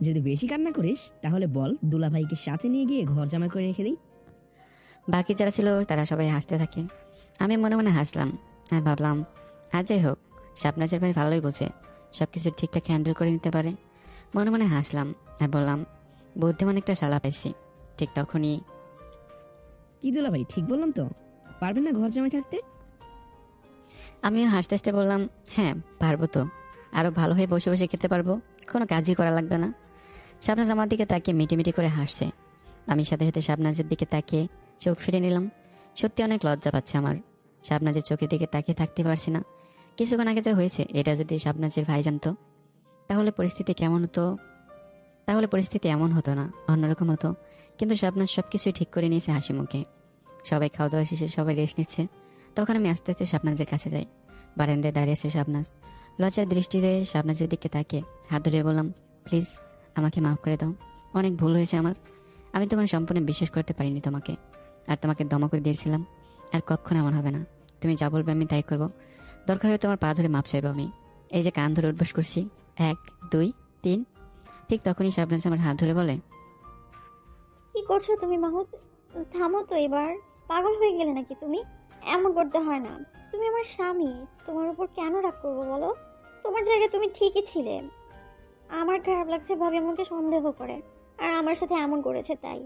যদি বেশি কান্না করিস তাহলে বল দুলাভাইকে সাথে নিয়ে গিয়ে ঘর জামা করে রেখে দিই। বাকি যারা ছিল তারা সবাই হাসতে থাকে। আমি মনে মনে হাসলাম আর ভাবলাম, আর যাই হোক, শাবনাজের ভাই ভালোই বোঝে, সব কিছু ঠিকঠাক হ্যান্ডেল করে নিতে পারে। মনে মনে হাসলাম আর বললাম, বুদ্ধিমান একটা শালা পাইছি। ঠিক তখনই, কি দুলাভাই, ঠিক বললাম তো? পারবেন না ঘর জামাই থাকতে? আমিও হাসতে হাসতে বললাম, হ্যাঁ পারবো তো, আরো ভালো হয়ে বসে বসে খেতে পারবো, কোনো কাজই করা লাগবে না। শাবনাজ আমার দিকে তাকিয়ে মিটিমিটি করে হাসছে। আমি সাথে সাথে শাবনাজের দিকে তাকিয়ে চোখ ফিরে নিলাম। সত্যি অনেক লজ্জা পাচ্ছে আমার, শাবনাজের চোখের দিকে তাকিয়ে থাকতে পারছি না। কিছুক্ষণ আগে যা হয়েছে এটা যদি শাবনাজের ভাই জানতো তাহলে পরিস্থিতি এমন হতো না, অন্যরকম হতো। কিন্তু শাবনাজ সবকিছুই ঠিক করে নিয়েছে হাসি মুখে। সবাই খাওয়া দাওয়া শেষে সবাই রেস্ট নিচ্ছে। তখন আমি আস্তে আস্তে শাবনাজের কাছে যাই। বারান্দায় দাঁড়িয়েছে শাবনাজ। লজ্জার দৃষ্টিতে শাবনাজের দিকে তাকিয়ে হাত ধরিয়ে বললাম, প্লিজ আমাকে মাফ করে দাও, অনেক ভুল হয়েছে আমার। আমি তখন সম্পূর্ণ বিশ্বাস করতে পারিনি তোমাকে, আর তোমাকে দমা করে দিয়েছিলাম। আর কখনো এমন হবে না, তুমি যা বলবে আমি তাই করবো। দরকার হয়ে তোমার পা ধরে মাপ চাইবো আমি। এই যে কান ধরে উঠবস করছি, 1 2 3। ঠিক তখনই শাবনাজ আমার হাত ধরে বলে, কি করছো তুমি মাহুদ? থামো তো এবার, পাগল হয়ে গেলে নাকি তুমি? এমন করতে হয় না, তুমি আমার স্বামী, তোমার উপর কেন রাগ করবো বলো? তোমার জায়গায় তুমি ঠিকই ছিলে। আমার খারাপ লাগছে ভাবে আমাকে সন্দেহ করে, আর আমার সাথে এমন করেছে তাই।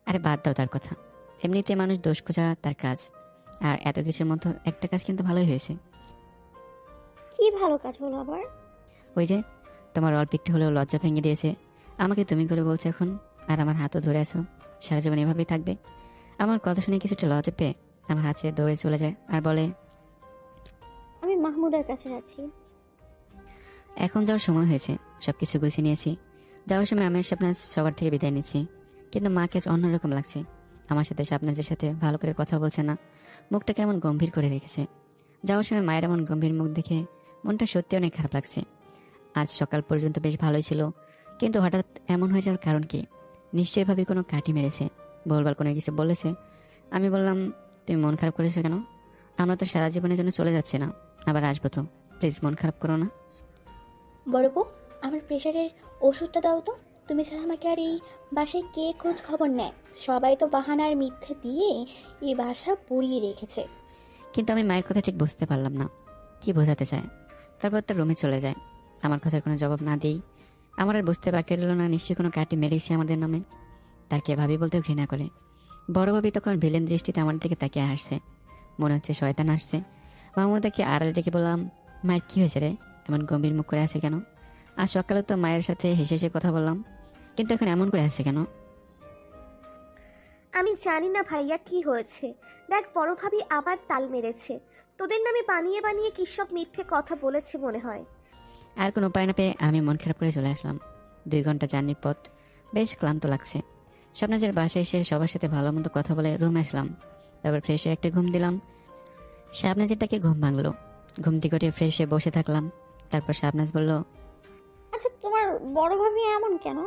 আরে বাদ দাও তার কথা, এমনিতে মানুষ দোষ খোঁজা তার কাজ। আর এত কিছুর মধ্যে একটা কাজ কিন্তু ভালোই হয়েছে। কি ভালো কাজ হলো আবার? ওই যে তোমার অল্প একটু হলেও লজ্জা ভেঙে দিয়েছে, আমাকে তুমি করে বলছো এখন, আর আমার হাতও ধরে আছো। সারা জীবন এভাবেই থাকবে? আমার কথা শুনে কিছুটা লজ্জা পেয়ে আমার হাত ছেড়ে দৌড়ে চলে যায় আর বলে, আমি মাহমুদের কাছে যাচ্ছি। এখন যাওয়ার সময় হয়েছে, সবকিছু গুছিয়ে নিয়েছি। যাওয়ার সময় আমি শাবনাজ সবার থেকে বিদায় নিচ্ছি, কিন্তু মাকে অন্যরকম লাগছে। আমার সাথে শাবনাজের সাথে ভালো করে কথা বলছে না, মুখটা কেমন গম্ভীর করে রেখেছে। যাওয়ার সময় মায়ের এমন গম্ভীর মুখ দেখে মনটা সত্যি অনেক খারাপ লাগছে। আজ সকাল পর্যন্ত বেশ ভালোই ছিল, কিন্তু হঠাৎ এমন হয়ে যাওয়ার কারণ কি? নিশ্চয়ই ভাবে কোনো কাঠি মেরেছে, বলবার কোনো কিছু বলেছে। আমি বললাম, তুমি মন খারাপ করেছো কেন? আমরা তো সারা জীবনের জন্য চলে যাচ্ছি না, আবার আসবো তো, প্লিজ মন খারাপ করো না। বড় বউ, আমার প্রেশারের ওষুধটা দাও তো, তুমি ছাড়া আমাকে আর এই বাসায় কে খোঁজ খবর নেয়? সবাই তো বাহানার মিথ্যে দিয়ে এই বাসা পুড়িয়ে রেখেছে। কিন্তু আমি মায়ের কথা ঠিক বুঝতে পারলাম না কি বোঝাতে চায়। তারপর তার রুমে চলে যায়। আমার কথার কোনো জবাব না দিই। আমার আর বুঝতে বাকি রইল না নিশ্চয়ই কোনো কাটি মেরেছে আমাদের নামে। তাকে ভাবি বলতেও ঘৃণা করে। বড় ভাবি তখন ভিলেন দৃষ্টিতে আমার দিকে তাকিয়ে হাসছে, মনে হচ্ছে শয়তান আসছে। মাহমুদাকে আড়ালে ডেকে বললাম, মায়ের কি হয়েছে রে, এমন গম্ভীর মুখ করে আছে কেন? আজ সকালে তো মায়ের সাথে হেসে হেসে কথা বললাম, কিন্তু এখন এমন করে আছে কেন? আমি জানি না ভাইয়া কি হয়েছে। দেখ বড় ভাবি আবার তাল মেরেছে। তোদের নামে বানিয়ে বানিয়ে কি সব মিথ্যে কথা বলেছে মনে হয়। আর কোনো উপায় না পেয়ে আমি মন খারাপ করে চলে আসলাম। 2 ঘন্টা জার্নির পথ, বেশ ক্লান্ত লাগছে। স্বপ্নাজের বাসায় এসে সবার সাথে ভালো মতো কথা বলে রুমে আসলাম। তারপর ফ্রেশ হয়ে একটা ঘুম দিলাম। শাবনাজেরটাকে ঘুম ভাঙলো। ঘুম থেকে ফ্রেশ হয়ে বসে থাকলাম। তারপর শাবনাজ বলল, আচ্ছা, তোমার বড় ভাবি এমন কেন?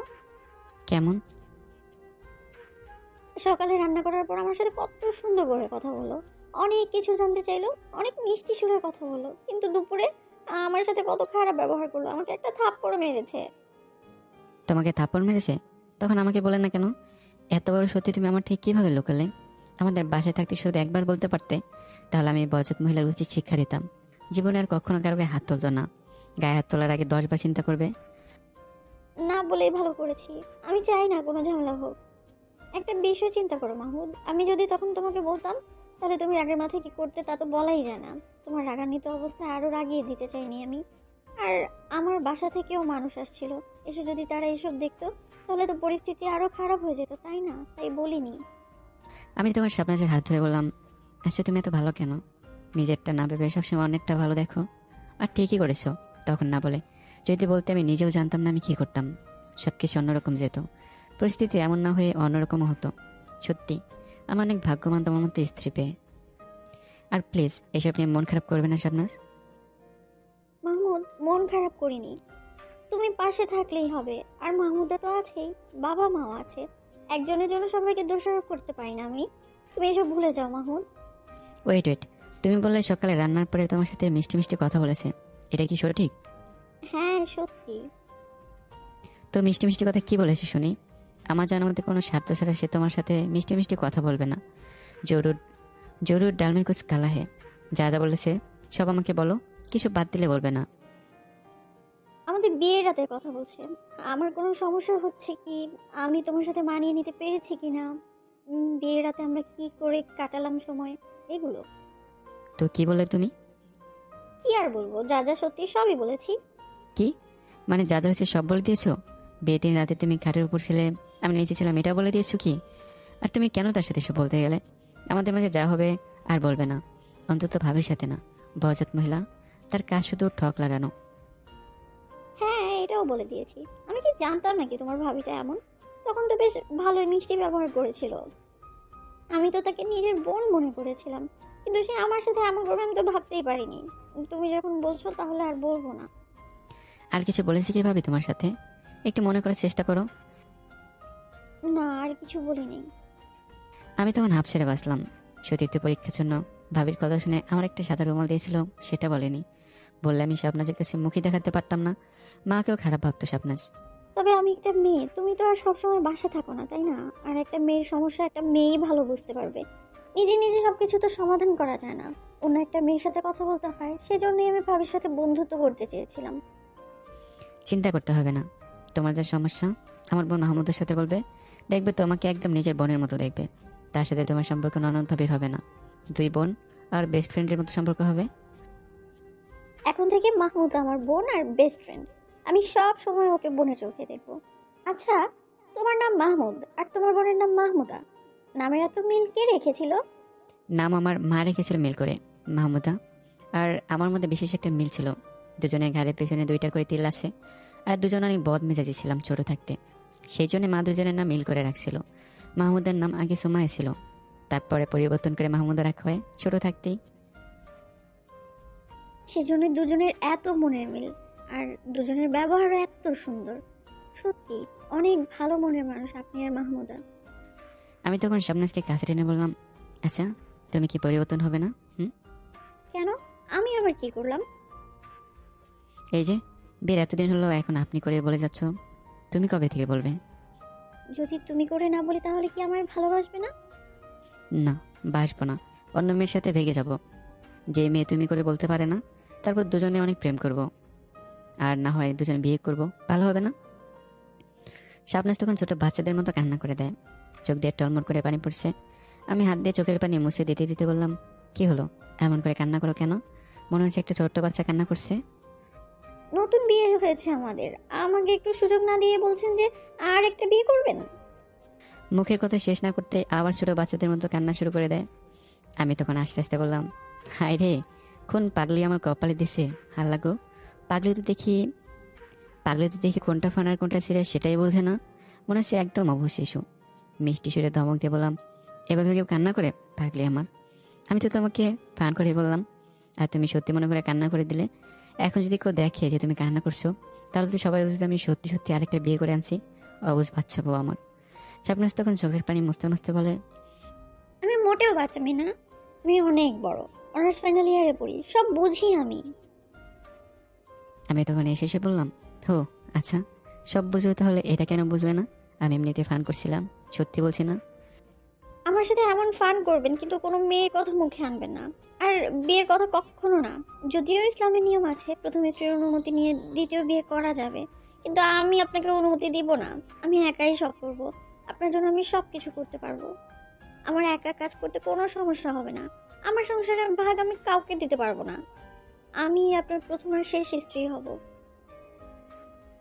কেমন? সকালে রান্না করার পর আমার সাথে কত সুন্দর করে কথা বললো, অনেক কিছু জানতে চাইলো, অনেক মিষ্টি সুরে কথা বললো, কিন্তু দুপুরে আমার সাথে কত খারাপ ব্যবহার করলো, আমাকে একটা থাপ্পড় মেরেছে। তোমাকে থাপ্পড় মেরেছে? তখন আমাকে বলে না কেন? এত বড় সত্যি তুমি আমার ঠিক কিভাবে লুকালে? আমাদের বাসায় থাকতে শুধু একবার বলতে পারতে, তাহলে আমি বয়সত মহিলার উচিত শিক্ষা দিতাম। জীবনে আর কখনো কারো গায়ে হাত তুলতো না। গায়ে হাত তোলার আগে 10 বার চিন্তা করবে। না বলেই ভালো করেছি। আমি চাই না কোনো ঝামেলা হোক। একটা বিষয় চিন্তা করো মাহমুদ, আমি যদি তখন তোমাকে বলতাম তাহলে তুমি রাগের মাথায় কি করতে তা তো বলাই যায় না। তোমার রাগান্বিত অবস্থায় আরো রাগিয়ে দিতে চাইনি আমি। আর আমার বাসা থেকেও মানুষ আসছিল, এসে যদি তারা এসব দেখতো তাহলে তো পরিস্থিতি আরো খারাপ হয়ে যেত, তাই না? তাই বলিনি। আমি তোমার শাবনাজের হাত ধরে বললাম, আচ্ছা তুমি এত ভালো কেন? নিজেরটা না ভেবে সবসময় অনেকটা ভালো দেখো। আর ঠিকই করেছো তখন না বলে। যদি বলতে আমি নিজেও জানতাম না আমি কি করতাম। সবকিছু অন্যরকম যেত, পরিস্থিতি এমন না হয়ে অন্যরকমও হতো। সত্যি আমি অনেক ভাগ্যবান তোমার মতো স্ত্রী পেয়ে। আর প্লিজ এসব নিয়ে মন খারাপ করবে না শাবনাজ। মাহমুদ, মন খারাপ করিনি, তুমি পাশে থাকলেই হবে। আর মাহমুদা তো আছেই, বাবা মাও আছে। একজনের জন্য সবাইকে দোষারোপ করতে পারি না আমি। তুমি এসব ভুলে যাও মাহমুদ। ওয়েট ওয়েট, তুমি বললে সকালে রান্নার পরে তোমার সাথে মিষ্টি মিষ্টি কথা বলেছে, এটা কি সঠিক? হ্যাঁ সত্যি। তো মিষ্টি মিষ্টি কথা কি বলেছে শুনি? আমার জানার মধ্যে কোনো স্বার্থ ছাড়া সে তোমার সাথে মিষ্টি মিষ্টি কথা বলবে না। জরুর জরুর ডাল মে কুছ কালা হে। যা যা বলেছে সব আমাকে বলো, কিছু বাদ দিলে বলবে না। আমাদের বিয়ের রাতের কথা বলছে। আমার কোনো সমস্যা হচ্ছে কি, আমি তোমার সাথে মানিয়ে নিতে পেরেছি কিনা, বিয়ের রাতে আমরা কি করে কাটালাম সময়, এগুলো। তো কি বলে তুমি? কি আর বলবো, যা যা সত্যি সবই বলেছি। কি মানে যা যা হয়েছে সব বলে দিয়েছো? বিয়ের দিন রাতে তুমি খাটের উপর ছিলে, আমি নিচে ছিলাম, এটা বলে দিয়েছো কি? আর তুমি কেন তার সাথে এসব বলতে গেলে? আমাদের মাঝে যা হবে আর বলবে না, অন্তত ভাবির সাথে না। বয়জাত মহিলা, তার কাজ শুধু ঠক লাগানো। হ্যাঁ এটাও বলে দিয়েছি। আমি কি জানতাম নাকি তোমার ভাবিটা এমন? তখন তো বেশ ভালোই মিষ্টি ব্যবহার করেছিল। আমি তো তাকে নিজের বোন মনে করেছিলাম, কিন্তু সে আমার সাথে এমন করবে আমি তো ভাবতেই পারিনি। তুমি যখন বলছো তাহলে আর বলবো না। আর কিছু বলেছি কি ভাবি তোমার সাথে? একটু মনে করার চেষ্টা করো। না, আর কিছু বলিনি। আমি তখন হাফ ছেড়ে বাঁচলাম। সতীর্থ পরীক্ষার জন্য ভাবির কথা শুনে আমার একটা সাদা রুমাল দিয়েছিল, সেটা বলেনি। বললে আমি শাবনাজের কাছে মুখই দেখাতে পারতাম না, মাকেও খারাপ ভাবতো শাবনাজ। তবে আমি একটা মেয়ে, তুমি তো আর সবসময় বাসা থাকো না, তাই না? আর একটা মেয়ের সমস্যা একটা মেয়েই ভালো বুঝতে পারবে। নিজে নিজে সবকিছু তো সমাধান করা যায় না, অন্য একটা মেয়ের সাথে কথা বলতে হয়। সেজন্যই আমি ভাবির সাথে বন্ধুত্ব করতে চেয়েছিলাম। চিন্তা করতে হবে না, তোমার যা সমস্যা আমার বোন মাহমুদের সাথে বলবে, দেখবে তোমাকে একদম নিজের বোনের মতো দেখবে। তার সাথে তোমার সম্পর্ক ননদ ভাবির হবে না, 2 বোন আর বেস্ট ফ্রেন্ডের মতো সম্পর্ক হবে। এখন থেকে মাহমুদ আমার বোন আর বেস্ট ফ্রেন্ড। আমি সব সময় ওকে বোনের চোখে দেখবো। আচ্ছা, তোমার নাম মাহমুদ আর তোমার বোনের নাম মাহমুদা, নামের এত মিল কে রেখেছিল? নাম আমার মা রেখেছিল মিল করে, মাহমুদা। আর আমার মধ্যে বিশেষ একটা মিল ছিল, দুজনের ঘাড়ের পেছনে 2টা করে তিল আছে। আর দুজন অনেক বদ মেজাজি ছিলাম ছোট থাকতে, সেই জন্য মা দুজনের নাম মিল করে রাখছিল। মাহমুদের নাম আগে সুমাইয়া ছিল, তারপরে পরিবর্তন করে মাহমুদা রাখা হয় ছোট থাকতেই। সেজন্য দুজনের এত মনের মিল, আর দুজনের ব্যবহারও এত সুন্দর। সত্যি অনেক ভালো মনের মানুষ আপনি আর মাহমুদা। আমি তখন শাবনাজকে কাছে টেনে বললাম, আচ্ছা তুমি কি পরিবর্তন হবে না? কেন? আমি আবার কি করলাম? এই যে বিয়ের এতদিন হলো, এখন আপনি করে বলে যাচ্ছ। তুমি কবে থেকে বলবে? যদি তুমি করে না বলি তাহলে কি আমায় ভালোবাসবে না? না, বাসবো না। অন্য মেয়ের সাথে ভেগে যাব। যে মেয়ে তুমি করে বলতে পারে না, তারপর দুজনে অনেক প্রেম করব, আর না হয় দুজনে বিয়ে করব, ভালো হবে না? শাবনাজ তখন ছোট বাচ্চাদের মতো কান্না করে দেয়। চোখ দিয়ে টলমল করে পানি পড়ছে। আমি হাত দিয়ে চোখের পানি মুছে দিতে দিতে বললাম, কি হলো, এমন করে কান্না করো কেন? মনে হচ্ছে একটা ছোট্ট বাচ্চা কান্না করছে। নতুন বিয়ে হয়েছে আমাদের, আমাকে একটু সুযোগ না দিয়ে বলছেন যে আর একটা বিয়ে করবেন? মুখের কথা শেষ না করতে আবার ছোট বাচ্চাদের মতো কান্না শুরু করে দেয়। আমি তখন আস্তে আস্তে বললাম, হায় রে, কোন পাগলি আমার কপালে দিছে, হাল্লা গো। পাগলি তো দেখি কোনটা ফান আর কোনটা সিরিয়াস সেটাই বোঝে না। মনে হচ্ছে একদম অবুঝ শিশু। মিষ্টি সুরে ধমক দিয়ে বললাম, এভাবে কেউ কান্না করে পাগলি আমার? আমি তো তোমাকে ফান করে বললাম, আর তুমি সত্যি মনে করে কান্না করে দিলে। এখন যদি কেউ দেখে যে তুমি কান্না করছো, তাহলে তো সবাই বুঝবে আমি সত্যি সত্যি আরেকটা বিয়ে করে আনছি। অবুঝ বাচ্চা বউ আমার। শাবনাজ তখন চোখের পানি মুছতে মুছতে বলে, আমি মোটেও বাচ্চা মেয়ে না, আমি অনেক বড়, অনার্স ফাইনাল ইয়ারে পড়ি, সব বুঝি আমি। আমি তখন এসে বললাম, হো আচ্ছা, সব বুঝো, তাহলে এটা কেন বুঝলে না? আমি এমনিতে ফান করছিলাম, সত্যি বলছি না। আমার সাথে এমন ফান করবেন কিন্তু কোনো মেয়ের কথা মুখে আনবেন না, আর বিয়ের কথা কখনো না। যদিও ইসলামের নিয়ম আছে প্রথম স্ত্রীর অনুমতি নিয়ে দ্বিতীয় বিয়ে করা যাবে, কিন্তু আমি আপনাকে অনুমতি দিব না। আমি একাই সব করব, আপনার জন্য আমি সব কিছু করতে পারবো। আমার একা কাজ করতে কোনো সমস্যা হবে না। আমার সংসারের ভাগ আমি কাউকে দিতে পারবো না। আমি আপনার প্রথম আর শেষ স্ত্রী হব।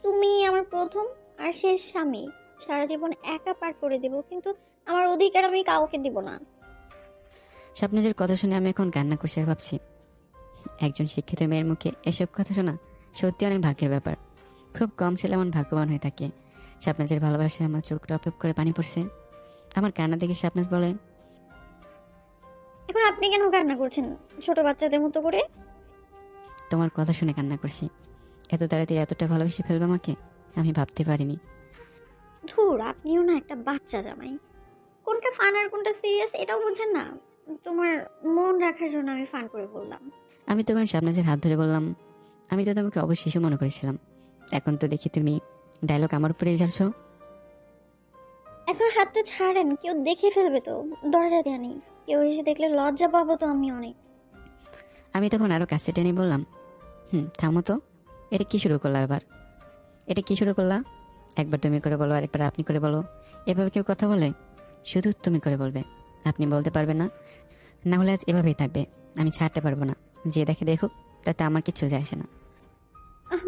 তুমি আমার প্রথম আর শেষ স্বামী। সারা জীবন একা পার করে দেব, কিন্তু আমার অধিকার আমি কাউকে দিব না। শাবনাজের কথা শুনে আমি এখন কান্না করছি আর ভাবছি, একজন শিক্ষিত মেয়ের মুখে এসব কথা শোনা সত্যি অনেক ভাগ্যের ব্যাপার। খুব কম ছেলে এমন ভাগ্যবান হয়ে থাকে। শাবনাজের ভালোবাসায় আমার চোখ টপ টপ করে পানি পড়ছে। আমার কান্না দেখে শাবনাজ বলে, এখন আপনি কেন কান্না করছেন ছোট বাচ্চাদের মতো করে? তোমার কথা শুনে কান্না করছি। এত তাড়াতাড়ি এতটা ভালোবেসে ফেলবে আমাকে আমি ভাবতে পারিনি। ধুর, আপনিও না একটা বাচ্চা জামাই। কোনটা ফান আর কোনটা সিরিয়াস এটাও বুঝেন না। তোমার মন রাখার জন্য আমি ফান করে বললাম। আমি তখন শাবনাজের হাত ধরে বললাম, আমি তো তোমাকে অবশ্য শিশু মনে করেছিলাম, এখন তো দেখি তুমি ডায়লগ আমার উপরেই ঝাড়ছো। এখন হাতটা ছাড়েন, কেউ দেখে ফেলবে তো। দরজা দেয়া নেই, কেউ এসে দেখলে লজ্জা পাবো তো আমি অনেক। আমি তখন আরো কাছে টেনে বললাম, থামো তো, এটা কি শুরু করলা এবার? এটা কি শুরু করলা? একবার তুমি করে বলো, আরেকবার আপনি করে বলো। এভাবে কেউ কথা বলে? শুধু তুমি করে বলবে, আপনি বলতে পারবেন না। না হলে আজ এভাবেই থাকবে, আমি ছাড়তে পারবো না। যে দেখে দেখুক, তাতে আমার কিচ্ছু যায় আসে না।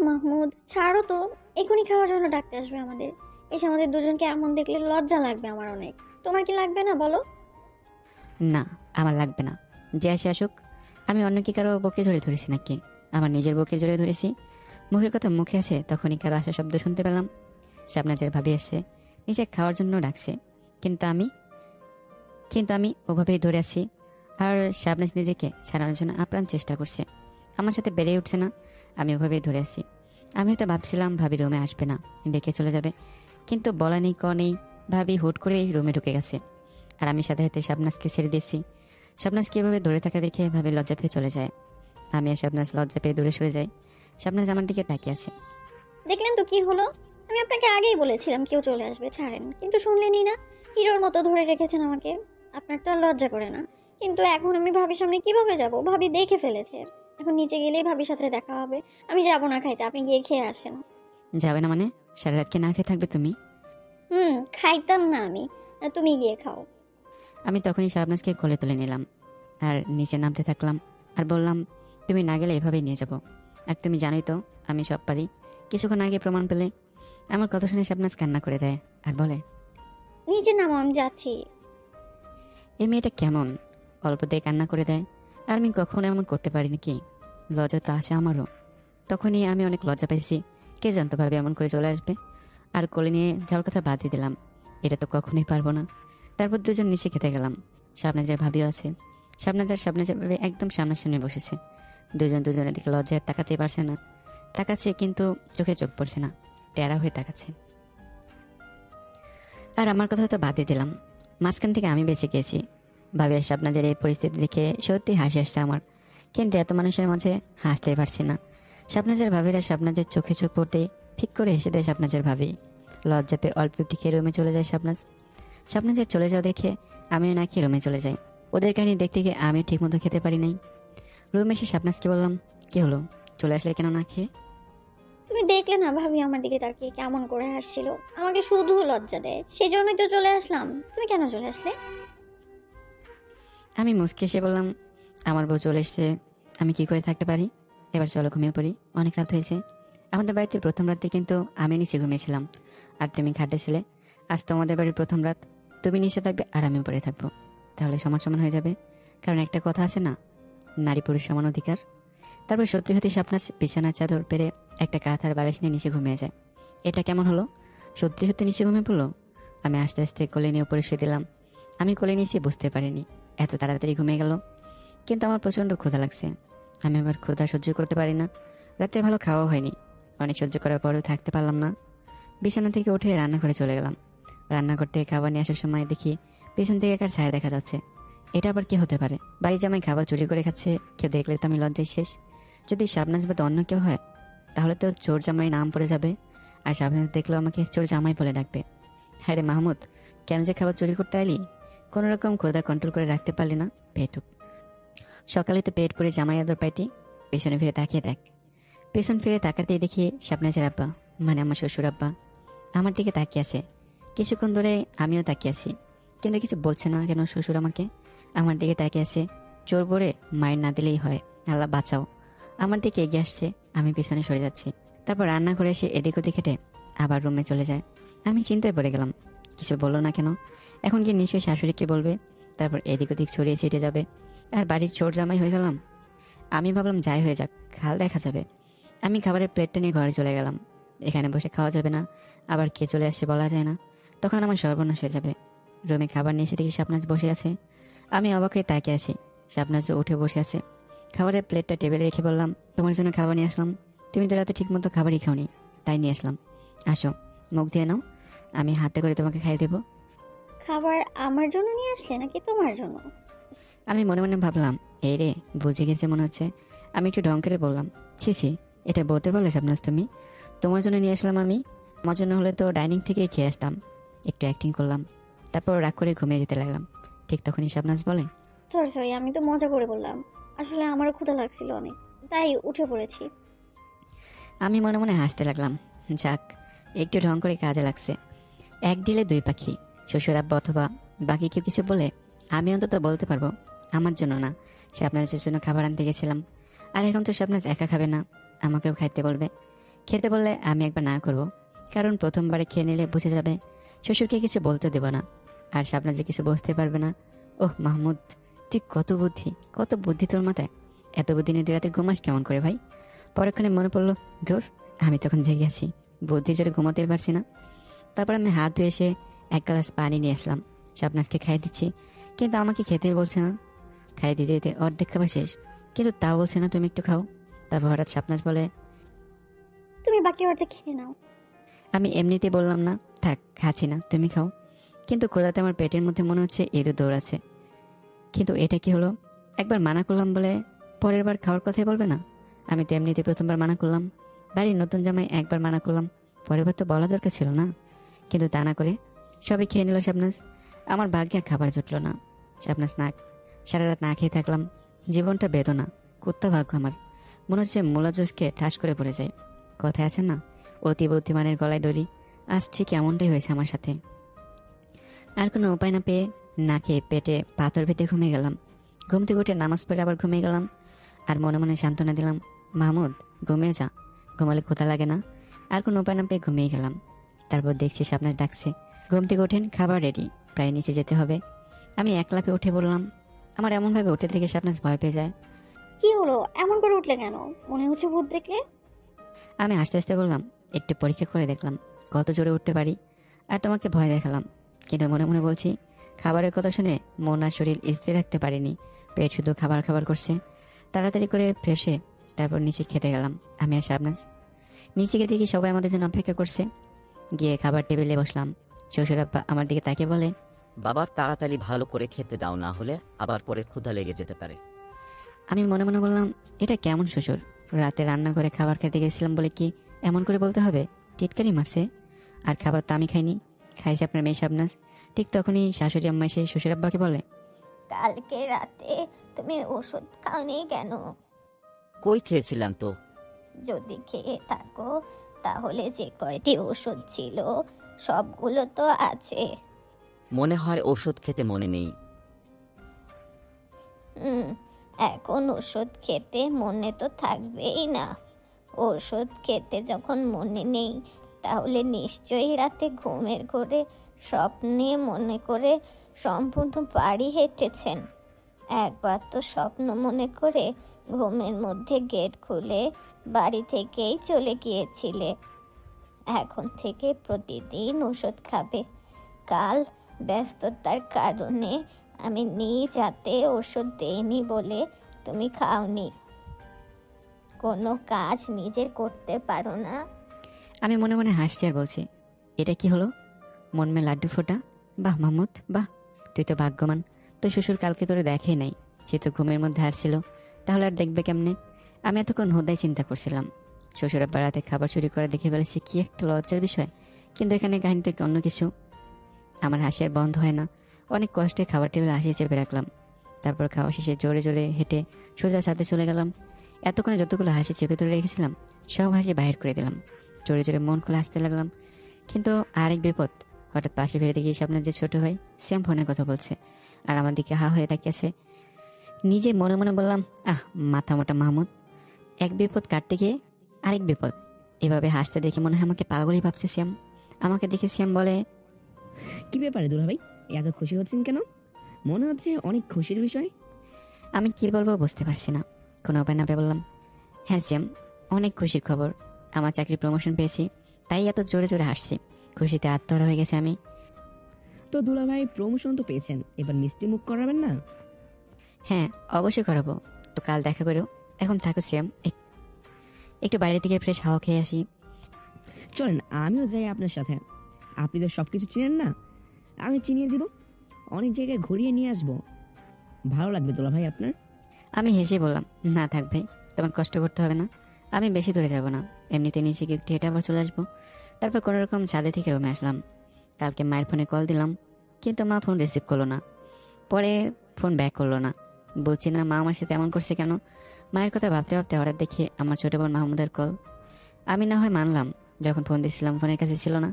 মাহমুদ ছাড়ো তো, এখনই খাওয়ার জন্য ডাকতে আসবে আমাদের। এসে আমাদের দুজনকে এমন দেখলে লজ্জা লাগবে আমার অনেক। তোমার কি লাগবে না বলো? না, আমার লাগবে না, যে আসে আসুক। আমি অন্য কি কারো বকে জড়িয়ে ধরেছি নাকি? আমার নিজের বকে জড়িয়ে ধরেছি। মুখের কথা মুখে আসে, তখনই কারো আসা শব্দ শুনতে পেলাম। শাবনাজের ভাবি আসছে, নিচে খাওয়ার জন্য ডাকছে, কিন্তু আমি ওভাবেই ধরে আছি। আর শাবনাজ নিজেকে ছাড়ানোর জন্য আপ্রাণ চেষ্টা করছে, আমার সাথে বেড়ে উঠছে না। আমি ওভাবেই ধরে আছি। আমি হয়তো ভাবছিলাম ভাবি রুমে আসবে না, ডেকে চলে যাবে, কিন্তু বলা নেই ক নেই, ভাবি হুট করে রুমে ঢুকে গেছে। আর আমি সাথে সাথে শাবনাজকে ছেড়ে দিয়েছি। শাবনাজকে এভাবে ধরে থাকা দেখে ভাবি লজ্জা পেয়ে চলে যায়। আমি আর শাবনাজ লজ্জা পেয়ে দূরে সরে যাই। শাবনাজ আমার দিকে তাকিয়ে আছে। দেখলেন তো কি হলো? আমি আপনাকে আগেই বলেছিলাম কেউ চলে আসবে, ছাড়েন, কিন্তু শুনলেনই না। হিরোর মতো ধরে রেখেছেন আমাকে। আপনার তো আর লজ্জা করে না। কিন্তু এখন আমি ভাবির সামনে কিভাবে যাব? ভাবি দেখে ফেলেছে। এখন নিচে গেলেই ভাবির সাথে দেখা হবে। আমি যাব না খাইতে, আপনি গিয়ে খেয়ে আসেন। যাবে না মানে? সারা রাত কি না খেয়ে থাকবে তুমি? খাইতাম না আমি, তুমি গিয়ে খাও। আমি তখনই শাবনাজকে কোলে তুলে নিলাম আর নিচে নামতে থাকলাম আর বললাম, তুমি না গেলে এভাবেই নিয়ে যাব। আর তুমি জানোই তো আমি সব পারি। কিছুক্ষণ আগে প্রমাণ পেলে। আমার কথা শুনে শাবনাজ কান্না করে দেয় আর বলে, নিচে নামো, আমি যাচ্ছি। এই মেয়েটা কেমন, অল্পতেই কান্না করে দেয়। আর আমি কখনো এমন করতে পারি নাকি? লজ্জা তো আছে আমারও। তখনই আমি অনেক লজ্জা পাইছি। কে জানতো ভাবে এমন করে চলে আসবে। আর কোলে নিয়ে যাওয়ার কথা বাদ দিয়ে দিলাম, এটা তো কখনোই পারবো না। তারপর দুজন নিচে খেতে গেলাম। শাবনাজের ভাবিও আছে। শাবনাজের ভাবি একদম সামনাসামনি বসেছে। দুজনের দিকে লজ্জায় তাকাতেই পারছে না। তাকাচ্ছে কিন্তু চোখে চোখ পড়ছে না, টেরা হয়ে তাকাচ্ছে। আর আমার কথা তো বাদ দিয়ে দিলাম, মাঝখান থেকে আমি বেঁচে গিয়েছি। ভাবি আর শাবনাজের এই পরিস্থিতি দেখে সত্যি হাসি আসছে আমার, কিন্তু এত মানুষের মাঝে হাসতেই পারছি না। শাবনাজের ভাবিরা শাবনাজের চোখে চোখ পড়তে ঠিক করে হেসে দেয় শাবনাজের ভাবি। লজ্জা পেয়ে অল্প একটু খেয়ে রুমে চলে যায় শাবনাজ। শাবনাজের চলে যাওয়া দেখে আমিও না খেয়ে রুমে চলে যাই। ওদের কাহিনী দেখতে গিয়ে আমিও ঠিক মতো খেতে পারি নাই। রুমে এসে শাবনাজকে বললাম, কি হলো, চলে আসলে কেন না খেয়ে? তুমি দেখলে না ভাবি আমার দিকে তাকিয়ে কেমন করে হাসছিল, আমাকে শুধু লজ্জা দেয়, সেই জন্যই তো চলে আসলাম। তুমি কেন চলে আসলে? আমি মুচকে এসে বললাম, আমার বউ চলে এসছে, আমি কি করে থাকতে পারি? এবার চলো ঘুমিয়ে পড়ি, অনেক রাত হয়েছে। আমাদের বাড়িতে প্রথম রাতে কিন্তু আমি নিচে ঘুমিয়েছিলাম আর তুমি খাটে ছিলে। আজ তোমাদের বাড়ির প্রথম রাত, তুমি নিচে থাকবে আর আমি উপরে থাকবো, তাহলে সমান সমান হয়ে যাবে। কারণ একটা কথা আছে না, নারী পুরুষ সমান অধিকার। তারপর সত্যি সত্যি শাবনাজ বিছানার চাদর পেরে একটা কাঁথার বালিশ নিয়ে নিচে ঘুমিয়ে যায়। এটা কেমন হলো, সত্যি সত্যি নিচে ঘুমিয়ে পড়লো। আমি আস্তে আস্তে কোলে নিয়ে উপরে শুয়ে দিলাম। আমি কোলে নিয়েছি বুঝতে পারিনি এত তাড়াতাড়ি ঘুমিয়ে গেল। কিন্তু আমার প্রচণ্ড ক্ষুধা লাগছে। আমি আবার ক্ষুধা সহ্য করতে পারি না। রাতে ভালো খাওয়া হয়নি, অনেক সহ্য করার পরেও থাকতে পারলাম না। বিছানা থেকে উঠে রান্নাঘরে চলে গেলাম। রান্নাঘর থেকে খাবার নিয়ে আসার সময় দেখি পিছন থেকে কার ছায়া দেখা যাচ্ছে। এটা আবার কি হতে পারে? বাড়ি জামাই খাবার চুরি করে খাচ্ছে, কেউ দেখলে তো আমি লজ্জায় শেষ। যদি শাবনাজ বাদে অন্য কেউ হয় তাহলে তো চোর জামাই নাম পড়ে যাবে, আর শাবনাজ দেখলেও আমাকে চোর জামাই বলে ডাকবে। হ্যাঁ রে মাহমুদ, কেন যে খাবার চুরি করতে আইলি? কোনো রকম ক্ষুধা কন্ট্রোল করে রাখতে পারলি না, পেটুক। সকালে তো পেট পরে জামাই আদর পাইতি। পেছনে ফিরে তাকিয়ে দেখ। পেছন ফিরে তাকাতেই দেখি শাবনাজের আব্বা, মানে আমার শ্বশুর আব্বা, আমার দিকে তাকিয়ে আছে। কিছুক্ষণ ধরে আমিও তাকিয়ে আছি, কিন্তু কিছু বলছে না কেন শ্বশুর আমাকে? আমার দিকে তাকিয়ে আছে। চোর বলে মায়ের না দিলেই হয়, আল্লাহ বাঁচাও। আমার দিকে এগিয়ে আসছে, আমি পিছনে সরে যাচ্ছি। তারপর রান্না করে এসে এদিক ওদিক হেঁটে আবার রুমে চলে যায়। আমি চিন্তায় পড়ে গেলাম, কিছু বললো না কেন? এখন কি নিশ্চয়ই শাশুড়িকে বলবে, তারপর এদিক ওদিক ছড়িয়ে ছিটে যাবে, আর বাড়ির চোর জামাই হয়ে গেলাম। আমি ভাবলাম যাই হয়ে যাক, খাল দেখা যাবে। আমি খাবারের প্লেটটা নিয়ে ঘরে চলে গেলাম। এখানে বসে খাওয়া যাবে না, আবার কে চলে আসছে বলা যায় না, তখন আমার সর্বনাশ হয়ে যাবে। রুমে খাবার নিয়ে এসে দেখি শাবনাজ বসে আছে। আমি অবাক হয়ে তাকিয়ে আছি। শাবনাজ উঠে বসে আছে। খাবারের প্লেটটা টেবিলে রেখে বললাম, তোমার জন্য খাবার নিয়ে আসলাম। তুমি তো রাতে ঠিক মতো খাবারই খাওনি, তাই নিয়ে আসলাম। আসো, মুখ দিয়ে নাও, আমি হাতে করে তোমাকে খাইয়ে দেবো। খাবার আমার জন্য নিয়ে আসলে নাকি তোমার জন্য? আমি মনে মনে ভাবলাম, এই রে বুঝে গেছে মনে হচ্ছে। আমি একটু ঢং করে বললাম, ছি ছি, এটা বলতে বলে শাবনাজ তুমি? তোমার জন্য নিয়ে আসলাম আমি, আমার জন্য হলে তো ডাইনিং থেকেই খেয়ে আসতাম। একটু অ্যাক্টিং করলাম, তারপর রাগ করে ঘুমিয়ে যেতে লাগলাম। ঠিক তখনই শাবনাজ বলে, সরি আমি তো মজা করে বললাম, আসলে আমারও ক্ষুধা লাগছিল অনেক, তাই উঠে পড়েছি। আমি মনে মনে হাসতে লাগলাম। যাক, একটু ঢং করে কাজে লাগছে। এক ডিলে দুই পাখি, শ্বশুর আব্বা অথবা বাকি কেউ কিছু বলে আমি অন্তত বলতে পারবো আমার জন্য না, শাবনাজের জন্য খাবার আনতে গেছিলাম। আর এখন তো শাবনাজ একা খাবে না, আমাকেও খাইতে বলবে। খেতে বললে আমি একবার না করব, কারণ প্রথমবারে খেয়ে নিলে বুঝে যাবে। শ্বশুরকে কিছু বলতে দেব না, আর শাবনাজে কিছু বুঝতে পারবে না। ওহ মাহমুদ, তুই কত বুদ্ধি তোর মাথায়। এত বুদ্ধি নিয়ে তুই রাতে ঘুমাস কেমন করে ভাই? পরক্ষণে মনে পড়লো, ধুর, আমি তখন জেগে আছি, বুদ্ধি জোরে ঘুমাতে পারছি না। তারপর আমি হাত ধুয়ে এসে এক গ্লাস পানি নিয়ে আসলাম। শাবনাজকে খাইয়ে দিচ্ছি, কিন্তু আমাকে খেতে বলছে না। খাইয়ে দিতে দিতে অর্ধেক খাবার শেষ, কিন্তু তাও বলছে না তুমি একটু খাও। তারপর হঠাৎ শাবনাজ বলে, তুমি বাকি অর্ধেক খেয়ে নাও। আমি এমনিতে বললাম না, থাক খাচ্ছি না, তুমি খাও। কিন্তু ক্ষুধাতে আমার পেটের মধ্যে মনে হচ্ছে ইঁদুর দৌড়াচ্ছে। কিন্তু এটা কি হলো? একবার মানা করলাম বলে পরের বার খাওয়ার কথাই বলবে না? আমি তো এমনিতে প্রথমবার মানা করলাম, বাড়ির নতুন জামাই একবার মানা করলাম, পরের বার তো বলা দরকার ছিল না? কিন্তু তা না করে সবই খেয়ে নিল শাবনাজ। আমার ভাগ্যে আর খাবার জুটলো না। শাবনাজ নাক, সারা রাত না খেয়ে থাকলাম। জীবনটা বেদনা, কুত্তা ভাগ্য আমার। মনে হচ্ছে মোলা জোসকে ঠাস করে পড়ে যায়। কথায় আছে না, অতি বুদ্ধিমানের গলায় দড়ি। আজ ঠিক এমনটাই হয়েছে আমার সাথে। আর কোনো উপায় না পেয়ে না খেয়ে পেটে পাথর ভেতে ঘুমিয়ে গেলাম। ঘুম থেকে উঠে নামাজ পড়ে আবার ঘুমিয়ে গেলাম। আর মনে মনে সান্ত্বনা দিলাম, মাহমুদ ঘুমিয়ে যা, ঘুমালে ক্ষুধা লাগে না। আর কোনো উপায় না পেয়ে ঘুমিয়ে গেলাম। তারপর দেখছি শাবনাজ ডাকছে, ঘুম থেকে ওঠেন, খাবার রেডি, প্রায় নিচে যেতে হবে। আমি এক লাফে উঠে বললাম। আমার এমনভাবে উঠে থেকে শাবনাজ ভয় পেয়ে যায়। কি হলো, এমন করে উঠলে কেন? মনে হচ্ছে ভূত দেখলে? আমি আস্তে আস্তে বললাম, একটু পরীক্ষা করে দেখলাম কত জোরে উঠতে পারি, আর তোমাকে ভয় দেখালাম। কিন্তু মনে মনে বলছি, খাবারের কথা শুনে মন আর শরীর স্থির রাখতে পারিনি, পেট শুধু খাবার খাবার করছে। তাড়াতাড়ি করে ফ্রেশে তারপর নিচে খেতে গেলাম। আমি আর শাবনাজ নিচে গিয়ে দেখি সবাই আমাদের জন্য অপেক্ষা করছে। গিয়ে খাবার টেবিলে বসলাম। শ্বশুর আব্বা আমার দিকে তাকিয়ে বলে, বাবা তাড়াতাড়ি ভালো করে খেতে দাও, না হলে আবার পরে ক্ষুধা লেগে যেতে পারে। আমি মনে মনে বললাম, এটা কেমন শ্বশুর? রাতে রান্না করে খাবার খেতে গেছিলাম বলে কি এমন করে বলতে হবে? টিটকারি মারছে। আর খাবার তো আমি খাইনি, খাইছে আপনার মেয়ে শাবনাজ। ঠিক তখনই শাশুড়ি আম্মা এসে শ্বশুর আব্বাকে বলে, কালকে রাতে তুমি ওষুধ খাওনি কেন? কই খেয়েছিলাম তো। যদি খেয়ে থাকো তাহলে যে কয়টি ওষুধ ছিল সবগুলো তো আছে। মনে হয় ওষুধ খেতে মনে নেই। হুম, এখন ওষুধ খেতে মনে তো থাকবেই না। ওষুধ খেতে যখন মনে নেই তাহলে নিশ্চয়ই রাতে ঘুমের ঘোরে স্বপ্নে মনে করে সম্পূর্ণ বাড়ি হেঁটেছেন। একবার তো স্বপ্ন মনে করে ঘুমের মধ্যে গেট খুলে বাড়ি থেকেই চলে গিয়েছিলে। এখন থেকে প্রতিদিন ওষুধ খাবে। কাল ব্যস্ততার কারণে আমি নিজ হাতে ওষুধ দেইনি বলে তুমি খাওনি। কোনো কাজ নিজে করতে পারো না। আমি মনে মনে হাসছি আর বলছি, এটা কি হলো? মন মে লাড্ডু ফোটা। বাহ মাহমুদ বাহ, তুই তো ভাগ্যবান। তো শ্বশুর কালকে তোরে দেখে নাই, সে তো ঘুমের মধ্যে হারছিল, তাহলে আর দেখবে কেমনে? আমি এতক্ষণ হোদাই চিন্তা করছিলাম। শ্বশুরের পাড়াতে খাবার চুরি করে দেখে ফেলেছি, কি একটা লজ্জার বিষয়। কিন্তু এখানে কাহিনী থেকে অন্য কিছু। আমার হাসি আর বন্ধ হয় না। অনেক কষ্টে খাবার টেবিলে হাসি চেপে রাখলাম। তারপর খাওয়া শেষে জোরে জোরে হেঁটে সোজা ছাদে চলে গেলাম। এতক্ষণে যতগুলো হাসি চেপে ধরে রেখেছিলাম সব হাসি বাহির করে দিলাম। জোরে জোরে মন খুলে হাসতে লাগলাম। কিন্তু আরেক বিপদ, হঠাৎ পাশে ফিরে দেখি আপনার যে ছোট ভাই শ্যাম ফোনে কথা বলছে আর আমার দিকে হা হয়ে তাকিয়েছে। নিজে মনে মনে বললাম, মাথা মোটা মাহমুদ, এক বিপদ কাটতে গিয়ে আরেক বিপদ। এভাবে হাসতে দেখে মনে হয় আমাকে পাগলই ভাবছে শ্যাম। আমাকে দেখে শ্যাম বলে, কি ব্যাপারে দুলাভাই, এত খুশি হচ্ছেন কেন? মনে হচ্ছে অনেক খুশির বিষয়। আমি কি বলবো বুঝতে পারছি না। কোনো উপায় না পেয়ে বললাম, হ্যাঁ শ্যাম, অনেক খুশির খবর। আমার চাকরি প্রমোশন পেয়েছি, তাই এত জোরে জোরে হাসছি। খুশিতে আত্মহারা হয়ে গেছে আমি। তো দুলাভাই প্রমোশন তো পেয়েছেন, এবার মিষ্টি মুখ করাবেন না? হ্যাঁ অবশ্যই করাবো, তো কাল দেখা করো। এখন থাকো শ্যাম, একটু বাইরের দিকে ফ্রেশ হাওয়া খেয়ে আসি। চলেন আমিও যাই আপনার সাথে। আপনি তো সব কিছু চিনেন না, আমি চিনিয়ে দিব। অনেক জায়গায় ঘুরিয়ে নিয়ে আসবো, ভালো লাগবে দুলাভাই আপনার। আমি হেসে বললাম, না থাক ভাই, তোমার কষ্ট করতে হবে না। আমি বেশি দূরে যাব না, এমনিতে নিচে গিয়ে একটু হেঁটে আবার চলে আসবো। তারপর কোনোরকম ছাদে থেকে রুমে আসলাম। কালকে মায়ের ফোনে কল দিলাম, কিন্তু মা ফোন রিসিভ করলো না। পরে ফোন ব্যাক করলো না। বলছি না মা আমার সাথে এমন করছে কেন। মায়ের কথা ভাবতে ভাবতে হঠাৎ দেখি আমার ছোট বোন মাহমুদের কল। আমি না হয় মানলাম, যখন ফোন দিয়েছিলাম ফোনের কাছে ছিল না,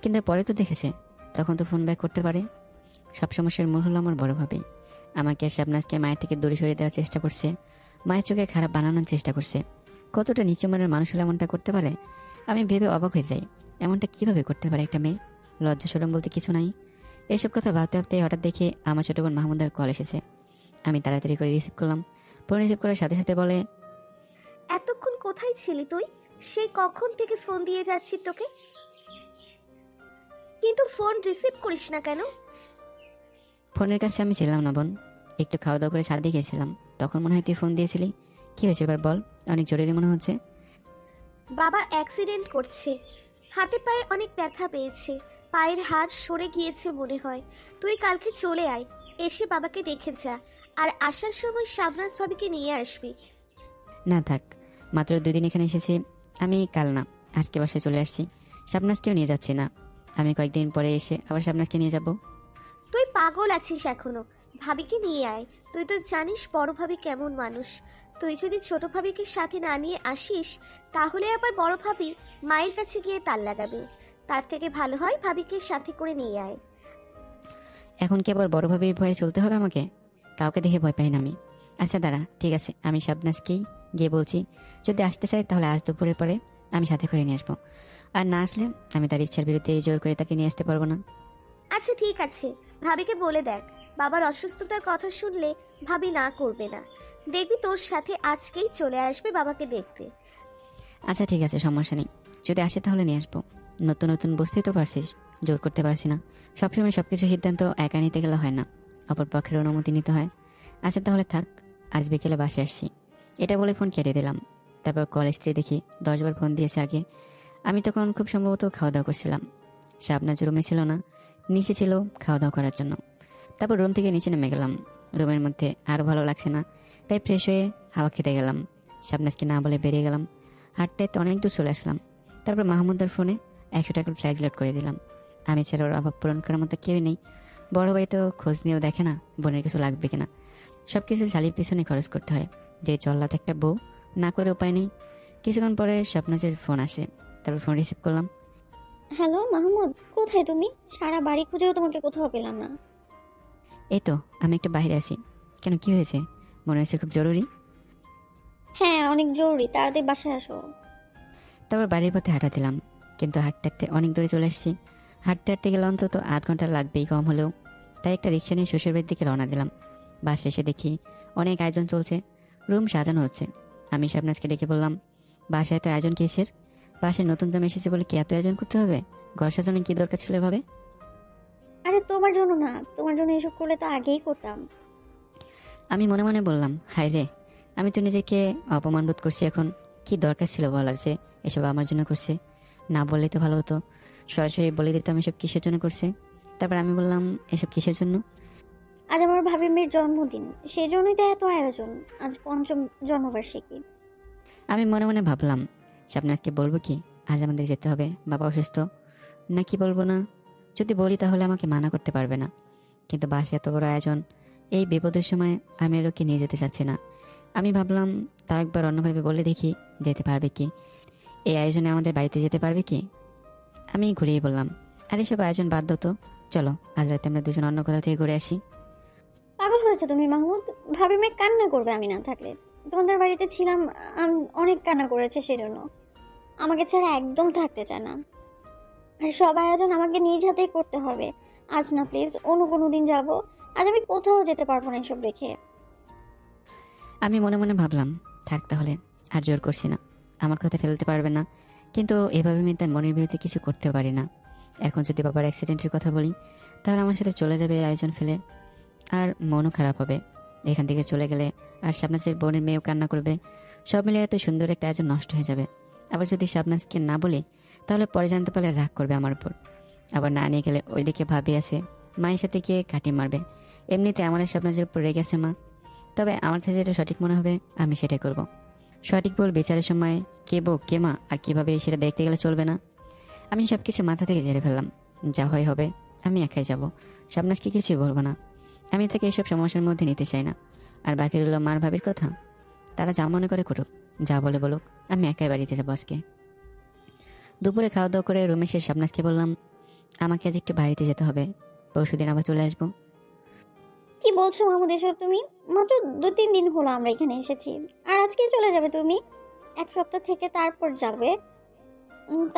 কিন্তু পরে তো দেখেছে, তখন তো ফোন ব্যাক করতে পারে। সব সমস্যার মূল হলো আমার বড় ভাবি। আমাকে শাবনাজকে মায়ের থেকে দূরে সরিয়ে দেওয়ার চেষ্টা করছে, মায়ের চোখে খারাপ বানানোর চেষ্টা করছে। কতটা নিচু মনের মানুষ হলে এমনটা করতে পারে? আমি ভেবে অবাক হয়ে যাই, এমনটা কিভাবে করতে পারে একটা মেয়ে? লজ্জা শরম বলতে কিছু নাই। এইসব কথা ভাবতে ভাবতে হঠাৎ দেখে আমার ছোট বোন মাহমুদের কল এসেছে। আমি তাড়াতাড়ি করে রিসিভ করলাম। ফোন রিসিভ করার সাথে সাথে বলে, এতক্ষণ কোথায় ছিলি তুই? সেই কখন থেকে ফোন দিয়ে যাচ্ছি তোকে, কিন্তু ফোন রিসিভ করিস না কেন? ফোনের কাছে আমি ছিলাম না বোন, একটু খাওয়া দাওয়া করে ছাদে গিয়েছিলাম, তখন মনে হয় তুই ফোন দিয়েছিলি। কি হয়েছে এবার বল, অনেক জরুরি মনে হচ্ছে। বাবা অ্যাক্সিডেন্ট করছে, হাতে পায়ে অনেক ব্যথা পেয়েছে, পায়ের হাড় সরে গিয়েছে মনে হয়। তুই কালকে চলে আয়, এসে বাবাকে দেখে যা, আর আসার সময় শাবনাজ ভাবিকে নিয়ে আসবি। না থাক, মাত্র 2 দিন এখানে এসেছি। আমি কাল না আজকে বাসায় চলে আসছি। শাবনাজকেও নিয়ে যাচ্ছি না, আমি কয়েকদিন পরে এসে আবার শাবনাজকে নিয়ে যাব। তুই পাগল আছিস এখনো? ভাবিকে নিয়ে আয়। তুই তো জানিস বড় ভাবি কেমন মানুষ। তুই যদি ছোট ভাবিকে সাথে না নিয়ে আসিস তাহলে আবার বড় ভাবি মায়ের কাছে গিয়ে তাল লাগাবে। তার থেকে ভালো হয় ভাবিকে সাথে করে নিয়ে আয়। এখন কি আবার বড় ভাবির ভয়ে চলতে হবে আমাকে? কাউকে দেখে ভয় পাই না আমি। আচ্ছা দাঁড়া, ঠিক আছে, আমি শাবনাজকেই গিয়ে বলছি, যদি আসতে চাই তাহলে আজ দুপুরের পরে আমি সাথে করে নিয়ে আসবো। আর না আসলে আমি তার ইচ্ছার বিরুদ্ধে জোর করে তাকে নিয়ে আসতে পারবো না। আচ্ছা ঠিক আছে, ভাবিকে বলে দেখ বাবার অসুস্থতার কথা শুনলে ভাবি না করবে না। দেখবি তোর সাথে আজকেই চলে আসবে বাবাকে দেখতে। আচ্ছা ঠিক আছে, সমস্যা নেই, যদি আসে তাহলে নিয়ে আসবো। নতুন নতুন বুঝতেই তো পারছিস, জোর করতে পারছি না। সবসময় সবকিছু সিদ্ধান্ত একা নিতে গেলে হয় না, অপর পক্ষের অনুমতি নিতে হয়। আচ্ছা তাহলে থাক, আজ বিকেলে বাসে আসছি। এটা বলে ফোন কেটে দিলাম। তারপর কলেজটি দেখি 10 বার ফোন দিয়েছে আগে। আমি তখন খুব সম্ভবত খাওয়া দাওয়া করছিলাম। শাবনাজ রুমে ছিল না, নিচে ছিল খাওয়া দাওয়া করার জন্য। তারপর রুম থেকে নিচে নেমে গেলাম। রুমের মধ্যে আরও ভালো লাগছে না, তাই ফ্রেশ হয়ে হাওয়া খেতে গেলাম। শাবনাজকে না বলে বেরিয়ে গেলাম। হাঁটতে হাঁটতে অনেক দূর চলে আসলাম। তারপর মাহমুদার ফোনে 100 টাকার ফ্ল্যাক্স লোড করে দিলাম। আমি ছাড়া ওর অভাব পূরণ করার মতো কেউই নেই। বড় ভাই তো খোঁজ নিয়েও দেখে না বোনের কিছু লাগবে কিনা। সব কিছু শালির পিছনে খরচ করতে হয়। যে জল্লাদ একটা বউ, না করে উপায় নেই। কিছুক্ষণ পরে স্বপ্নাজের ফোন আসে, তারপর ফোন রিসিভ করলাম। হ্যালো মাহমুদ, কোথায় তুমি? সারা বাড়ি খুঁজেও তোমাকে কোথাও পেলাম না। এই তো আমি একটু বাইরে আছি। কেন, কি হয়েছে? মনে হচ্ছে খুব জরুরি। হ্যাঁ, অনেক জরুরি, তাড়াতাড়ি বাসায় আসো। তারপর বাড়ির পথে হাঁটা দিলাম, কিন্তু হাঁটতে হাঁটতে অনেক দূরে চলে আসছি। হাঁটতে হাঁটতে গেলে অন্তত আধ ঘন্টা লাগবেই কম হলেও। তাই একটা রিক্সা নিয়ে শ্বশুরবাড়ির দিকে রওনা দিলাম। বাসে এসে দেখি অনেক আয়োজন চলছে, রুম সাজানো হচ্ছে। আমি শাবনাজকে ডেকে বললাম, বাসায় এত আয়োজন কিসের? বাসায় নতুন জামা এসেছে বলে কি এত আয়োজন করতে হবে? ঘর সাজানোর কি দরকার ছিল এভাবে? আরে তোমার জন্য না, তোমার জন্য এসব করলে তো আগেই করতাম। আমি মনে মনে বললাম, হায় রে, আমি তো নিজেকে অপমান বোধ করছি এখন। কি দরকার ছিল বলার যে এসব আমার জন্য করছে? না বললেই তো ভালো হতো, সরাসরি বলে দিতাম এসব কিসের জন্য করছে। তারপর আমি বললাম, এসব কিসের জন্য? আজ আমার ভাবি মেয়ের জন্মদিন, সেই জন্যই তো এত আয়োজন। আজ 5ম জন্মবার্ষিকী। আমি মনে মনে ভাবলাম, শাবনাজকে বলবো কি আজ আমাদের যেতে হবে, বাবা অসুস্থ, নাকি বলবো না? যদি বলি তাহলে আমাকে মানা করতে পারবে না। কিন্তু বাসে এত বড় আয়োজন, এই বিপদের সময় আমি আর ওকে নিয়ে যেতে চাচ্ছি না। আমি ভাবলাম তাও একবার অন্যভাবে বলে দেখি, যেতে পারবে কি? এই আয়োজনে আমাদের বাড়িতে যেতে পারবে কি? আমি ঘুরিয়ে বললাম, আর এসব আয়োজন বাদ দাও তো, চলো আজ রাতে আমরা দুজন অন্য কোথাও থেকে ঘুরে আসি। পাগল হয়েছে তুমি মাহমুদ? ভাবি মেয়ে কান্না করবে আমি না থাকলে। তোমাদের বাড়িতে ছিলাম, আমি অনেক কান্না করেছে, সেজন্য আমাকে ছাড়া একদম থাকতে চায় না। আর সব আয়োজন আমাকে নিজ হাতেই করতে হবে। আজ না প্লিজ, অন্য কোনো দিন যাবো। আজ আমি কোথাও যেতে পারবো না এসব রেখে। আমি মনে মনে ভাবলাম, থাক তাহলে, আর জোর করছি না, আমার কথা ফেলতে পারবে না। কিন্তু এভাবে আমি তার মনের বিরুদ্ধে কিছু করতেও পারি না। এখন যদি বাবার অ্যাক্সিডেন্টের কথা বলি, তাহলে আমার সাথে চলে যাবে এই আয়োজন ফেলে, আর মনও খারাপ হবে। এখান থেকে চলে গেলে আর শাবনাজের বোনের মেয়েও কান্না করবে। সব মিলে এত সুন্দর একটা আয়োজন নষ্ট হয়ে যাবে। আবার যদি শাবনাজকে না বলি, তাহলে পরে জানতে পারলে রাগ করবে আমার উপর। আবার না নিয়ে গেলে ওইদিকে ভাবি আছে, মায়ের সাথে গিয়ে কাটি মারবে। এমনিতে আমার আর শাবনাজের উপর রেগে আছে মা। তবে আমার কাছে যেটা সঠিক মনে হবে আমি সেটাই করব। সঠিক বল বিচারের সময় কে বউ কে মা আর কিভাবে সেটা দেখতে গেলে চলবে না। আমি সব কিছু মাথা থেকে ঝেড়ে ফেললাম। যা হয় হবে, আমি একাই যাব, শাবনাজকে কিছুই বলবো না। আমি তাকে এসব সমস্যার মধ্যে নিতে চাই না। আর বাকি রইল মার ভাবির কথা, তারা যা মনে করে করুক, যা বলে বলুক, আমি একাই বাড়িতে যাবো আজকে। দুপুরে খাওয়া দাওয়া করে রুমে এসে শাবনাজকে বললাম, আমাকে আজ একটু বাড়িতে যেতে হবে, পরশুদিন আবার চলে আসবো। কি বলছো মাহমুদ এসব তুমি? মাত্র 2-3 দিন হলো আমরা এখানে এসেছি, আর আজকে চলে যাবে তুমি? 1 সপ্তাহ থেকে তারপর যাবে।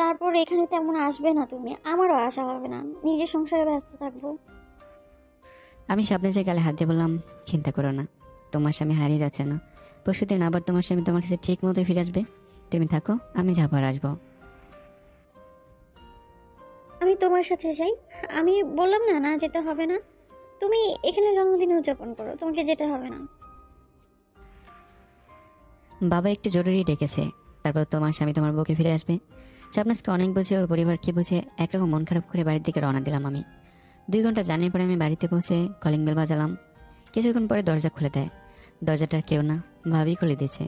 তারপর এখানে তেমন আসবে না তুমি, আমারও আসা হবে না, নিজের সংসারে ব্যস্ত থাকবো। আমি শাবনাজের গালে হাত দিয়ে বললাম, চিন্তা করো না, তোমার স্বামী হারিয়ে যাচ্ছে না। পরশুদিন আবার তোমার স্বামী তোমার কাছে ঠিক মতো ফিরে আসবে। তুমি থাকো, আমি যাবো আর আসবো। আমি তোমার সাথে যাই। আমি বললাম না, না যেতে হবে না। তুমি এখানে জন্মদিন উদযাপন করো, তোমাকে যেতে হবে না। বাবা একটু জরুরি ডেকেছে, তারপর তোমার স্বামী তোমার বউকে ফিরে আসবে। শাবনাজকে অনেক বুঝে, ওর পরিবারকে বুঝে একরকম মন খারাপ করে বাড়ির দিকে রওনা দিলাম আমি। 2 ঘন্টা জার্নির পরে আমি বাড়িতে পৌঁছে কলিং বেল বাজালাম। কিছুক্ষণ পরে দরজা খুলে দেয়। দরজাটার কেউ না, ভাবি খুলে দিয়েছে।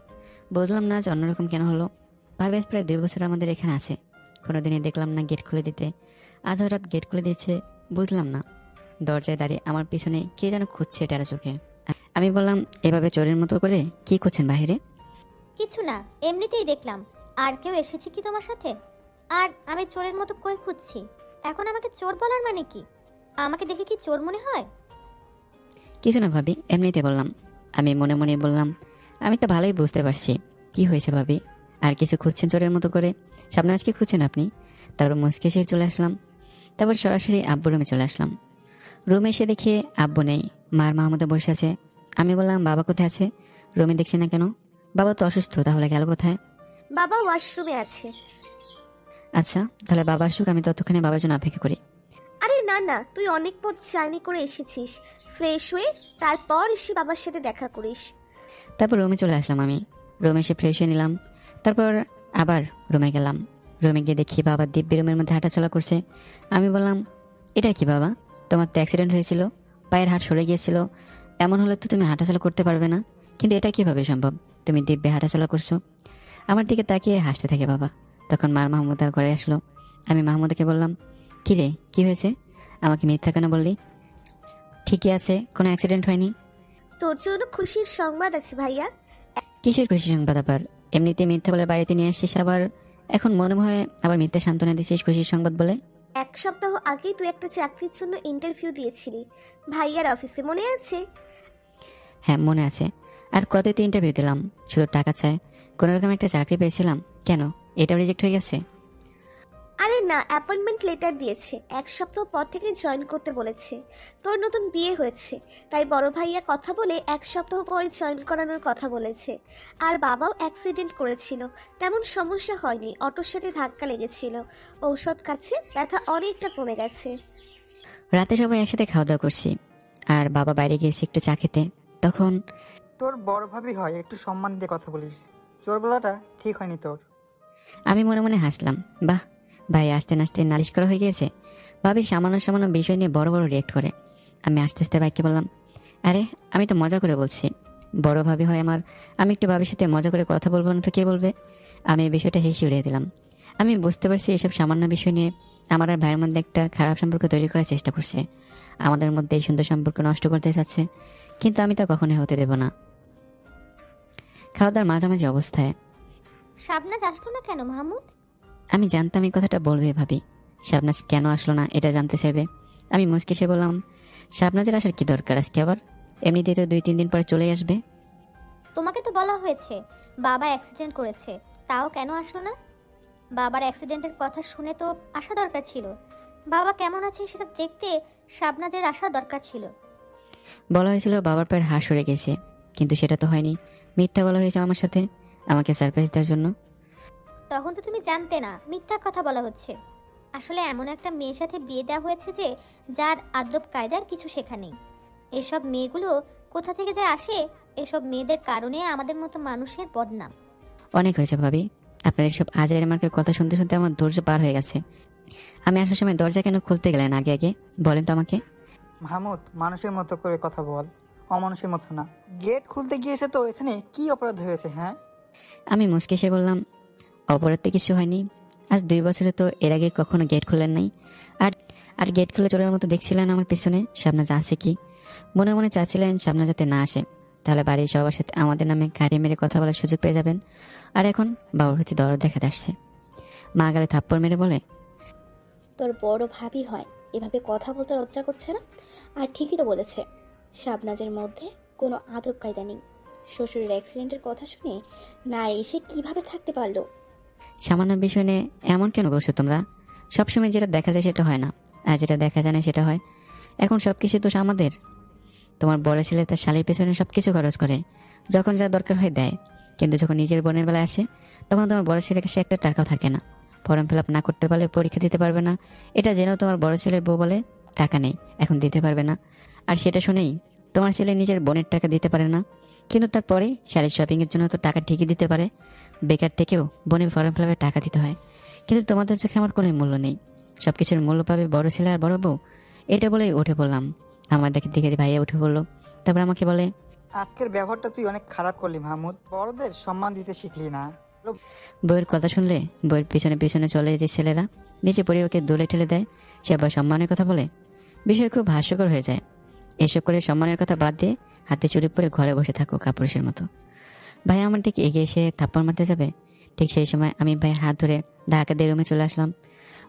বুঝলাম না আজ অন্যরকম কেন হলো। ভাবি আজ প্রায় 2 বছর আমাদের এখানে আছে, কোনোদিনই দেখলাম না গেট খুলে দিতে। আজ হঠাৎ গেট খুলে দিয়েছে, বুঝলাম না। দরজায় দাঁড়িয়ে আমার পিছনে কে যেন খুঁজছে টেরা চোখে। আমি বললাম, এভাবে চোরের মতো করে কি করছেন বাহিরে? কিছু না, এমনিতেই দেখলাম। আর কেউ এসেছে কি তোমার সাথে? আর আমি চোরের মতো কই খুঁজছি? এখন আমাকে চোর বলার মানে কি? আমাকে দেখে কি চোর মনে হয়? কিছু না ভাবি, এমনিতে বললাম। আমি মনে মনে বললাম, আমি তো ভালোই বুঝতে পারছি কি হয়েছে ভাবি। আর কিছু খুঁজছেন চোরের মতো করে? সামনে আজকে খুঁজছেন আপনি? তারপর মুসকে এসে চলে আসলাম। তারপর সরাসরি আব্বু রুমে চলে আসলাম। রুমে এসে দেখি আব্বু নেই, মার মাহমুদে বসে আছে। আমি বললাম, বাবা কোথায় আছে? রুমে দেখছি না কেন? বাবা তো অসুস্থ, তাহলে গেল কোথায়? বাবা ওয়াশরুমে আছে। আচ্ছা, তাহলে বাবা আসুক, আমি ততক্ষণে বাবার জন্য অপেক্ষা করি। আরে না না, তুই অনেক পথ জার্নি করে এসেছিস, ফ্রেশ হয়ে তারপর এসে বাবার সাথে দেখা করিস। তারপর রুমে চলে আসলাম আমি। রুমে এসে ফ্রেশ হয়ে নিলাম। তারপর আবার রুমে গেলাম। রুমে গিয়ে দেখি বাবা দিব্যি রুমের মধ্যে হাঁটাচলা করছে। আমি বললাম, এটা কি বাবা? তোমার তো অ্যাক্সিডেন্ট হয়েছিল, পায়ের হাড় সরে গিয়েছিল, এমন হলে তো তুমি হাঁটাচলা করতে পারবে না, কিন্তু এটা কিভাবে সম্ভব? তুমি দিব্যে হাঁটাচলা করছো। আমার দিকে তাকিয়ে হাসতে থাকে বাবা। তখন মার মাহমুদা ঘরে আসলো। আমি মাহমুদকে বললাম, কি রে, কি হয়েছে? আমাকে মিথ্যা কেন বললি? ঠিকই আছে, কোনো অ্যাক্সিডেন্ট হয়নি। তোর জন্য খুশির সংবাদ আছে ভাইয়া। কিসের খুশি সংবাদ আবার? এমনিতে মিথ্যা বলে বাড়িতে নিয়ে আসছিস, আবার এখন মনে হয় আবার মিথ্যা সান্ত্বনা দিচ্ছিস খুশির সংবাদ বলে। 1 সপ্তাহ আগেই তুই একটা চাকরির জন্য ইন্টারভিউ দিয়েছিলি ভাইয়ার অফিসে, মনে আছে? হ্যাঁ মনে আছে। আর কতই তো ইন্টারভিউ দিলাম, শুধু টাকা চায়। কোনো রকম একটা চাকরি পেয়েছিলাম, কেন এটাও রিজেক্ট হয়ে গেছে? আরে না, অ্যাপয়েন্টমেন্ট লেটার দিয়েছে, 1 সপ্তাহ পর থেকে জয়েন করতে বলেছে। তোর নতুন বিয়ে হয়েছে, তাই বড় ভাইয়া কথা বলে 1 সপ্তাহ পরে জয়েন করানোর কথা বলেছে। আর বাবাও অ্যাক্সিডেন্ট করেছিল, তেমন সমস্যা হয়নি, অটোর সাথে ধাক্কা লেগেছিল। ঔষধ খাচ্ছে, ব্যথা অনেকটা কমে গেছে। রাতে সবাই একসাথে খাওয়া দাওয়া করছি, আর বাবা বাইরে গিয়েছে একটু চা খেতে। তখন তোর বড় ভাবি হয়, একটু সম্মান দিয়ে কথা বলিস। চোর বলাটা ঠিক হয়নি তোর। আমি মনে মনে হাসলাম, বাহ, ভাই আসতে নাচতে নালিশ করা হয়ে গিয়েছে। ভাবি সামান্য সামান্য বিষয় নিয়ে বড় বড় রিয়েক্ট করে। আমি আস্তে আস্তে ভাইকে বললাম, আরে আমি তো মজা করে বলছি, বড় ভাবি হয় আমার, আমি একটু ভাবির সাথে মজা করে কথা বলবো না তো কে বলবে? আমি এই বিষয়টা হেসে উড়িয়ে দিলাম। আমি বুঝতে পারছি এসব সামান্য বিষয় নিয়ে আমার আর ভাইয়ের মধ্যে একটা খারাপ সম্পর্ক তৈরি করার চেষ্টা করছে, আমাদের মধ্যে এই সুন্দর সম্পর্ক নষ্ট করতে চাচ্ছে, কিন্তু আমি তা কখনোই হতে দেব না। খাওয়া দাওয়ার মাঝামাঝি অবস্থায় শাবনাজ আসলো না কেন মাহমুদ? আমি জানতাম এই কথাটা বলবে ভাবি। শাবনাজ কেন আসলো না এটা জানতে চাইবে। আমি মুচকি এসে বললাম, শাবনাজের আসার কি দরকার আজকে আবার? এমনিতেই তো 2-3 দিন পরে চলে আসবে। তোমাকে তো বলা হয়েছে বাবা অ্যাক্সিডেন্ট করেছে, তাও কেন আসলো না? বাবার অ্যাক্সিডেন্টের কথা শুনে তো আসা দরকার ছিল। বাবা কেমন আছে সেটা দেখতে শাবনাজের আসা দরকার ছিল। বলা হয়েছিল বাবার পায়ের হাড় সরে গেছে, কিন্তু সেটা তো হয়নি। মিথ্যা বলা হয়েছে আমার সাথে, আমাকে সারপ্রাইজ দেওয়ার জন্য। তখন তো তুমি জানতে না মিথ্যা কথা বলা হচ্ছে। আসলে এমন একটা মেয়ের সাথে বিয়ে দেওয়া হয়েছে যে যার আদব কায়দার কিছু শেখা নেই। এসব মেয়েগুলো কোথা থেকে যে আসে, এসব মেয়েদের কারণে আমাদের মতো মানুষের বদনাম। অনেক হয়েছে ভাবি, আপনার এইসব আজের মার্কের কথা শুনতে শুনতে আমার ধৈর্য পার হয়ে গেছে। আমি আসার সময় দরজা কেন খুলতে গেলেন আগে আগে বলেন তো আমাকে? মাহমুদ, মানুষের মতো করে কথা বল, অমানুষের মতো না। গেট খুলতে গিয়েছে তো এখানে কি অপরাধ হয়েছে? হ্যাঁ, আমি মুচকি এসে বললাম, অপরাধ তো কিছু হয়নি। আজ 2 বছরে তো এর আগে কখনো গেট খুলেন নাই। আর আর গেট খুলে চোরের মতো দেখছিলেন আমার পিছনে শাবনাজ আছে কি। মনে মনে চাচ্ছিলেন শাবনাজ যাতে না আসে, তাহলে বাড়ির সবার সাথে আমাদের নামে গাড়ি মেরে কথা বলার সুযোগ পেয়ে যাবেন। আর এখন বাবার প্রতি দরদ দেখাতে আসছে। মা গালে থাপ্পড় মেরে বলে, তোর বড় ভাবি হয়, এভাবে কথা বলতে লজ্জা করছে না? আর ঠিকই তো বলেছে, শাবনাজের মধ্যে কোনো আদব কায়দা নেই। শ্বশুরের অ্যাক্সিডেন্টের কথা শুনে না এসে কিভাবে থাকতে পারলো? সামান্য বিষয় নিয়ে এমন কেন করছো তোমরা? সবসময় যেটা দেখা যায় সেটা হয় না, আর যেটা দেখা যায় না সেটা হয়। এখন সব কিছু দোষ আমাদের। তোমার বড় ছেলে তার শালীর পেছনে সব কিছু খরচ করে, যখন যা দরকার হয় দেয়, কিন্তু যখন নিজের বোনের বেলায় আসে তখন তোমার বড় ছেলের কাছে একটা টাকাও থাকে না। ফর্ম ফিল আপ না করতে পারলে পরীক্ষা দিতে পারবে না, এটা জেনেও তোমার বড় ছেলের বউ বলে টাকা নেই, এখন দিতে পারবে না। আর সেটা শুনেই তোমার ছেলে নিজের বোনের টাকা দিতে পারে না, কিন্তু তারপরে শাড়ির শপিংয়ের জন্য তো টাকা ঠিকই দিতে পারে। বেকার থেকেও বোনের ফর্ম ফিল আপে টাকা দিতে হয়, কিন্তু তোমাদের চোখে আমার কোনো মূল্য নেই। সব কিছুর মূল্য পাবে বড় ছেলে আর বড় বউ। এটা বলেই উঠে পড়লাম। আমার দিকে ভাইয়া উঠে পড়লো, তারপর আমাকে বলে, আজকের ব্যবহারটা তুই অনেক খারাপ করলি মাহমুদ, বড়দের সম্মান দিতে শিখলি না। বইয়ের কথা শুনলে বইয়ের পিছনে পিছনে চলে যে ছেলেরা নিচে পরিবারকে দোলে ঠেলে দেয়, সে আবার সম্মানের কথা বলে। বিষয় খুব হাস্যকর হয়ে যায়। এসব করে সম্মানের কথা বাদ দিয়ে হাতে চুরি পরে ঘরে বসে থাকো কাপুরুষের মতো। ভাই আমার দিকে এগিয়ে এসে থাপ্পড় মারতে যাবে, ঠিক সেই সময় আমি ভাইয়ের হাত ধরে ধাক্কা দিয়ে রুমে চলে আসলাম।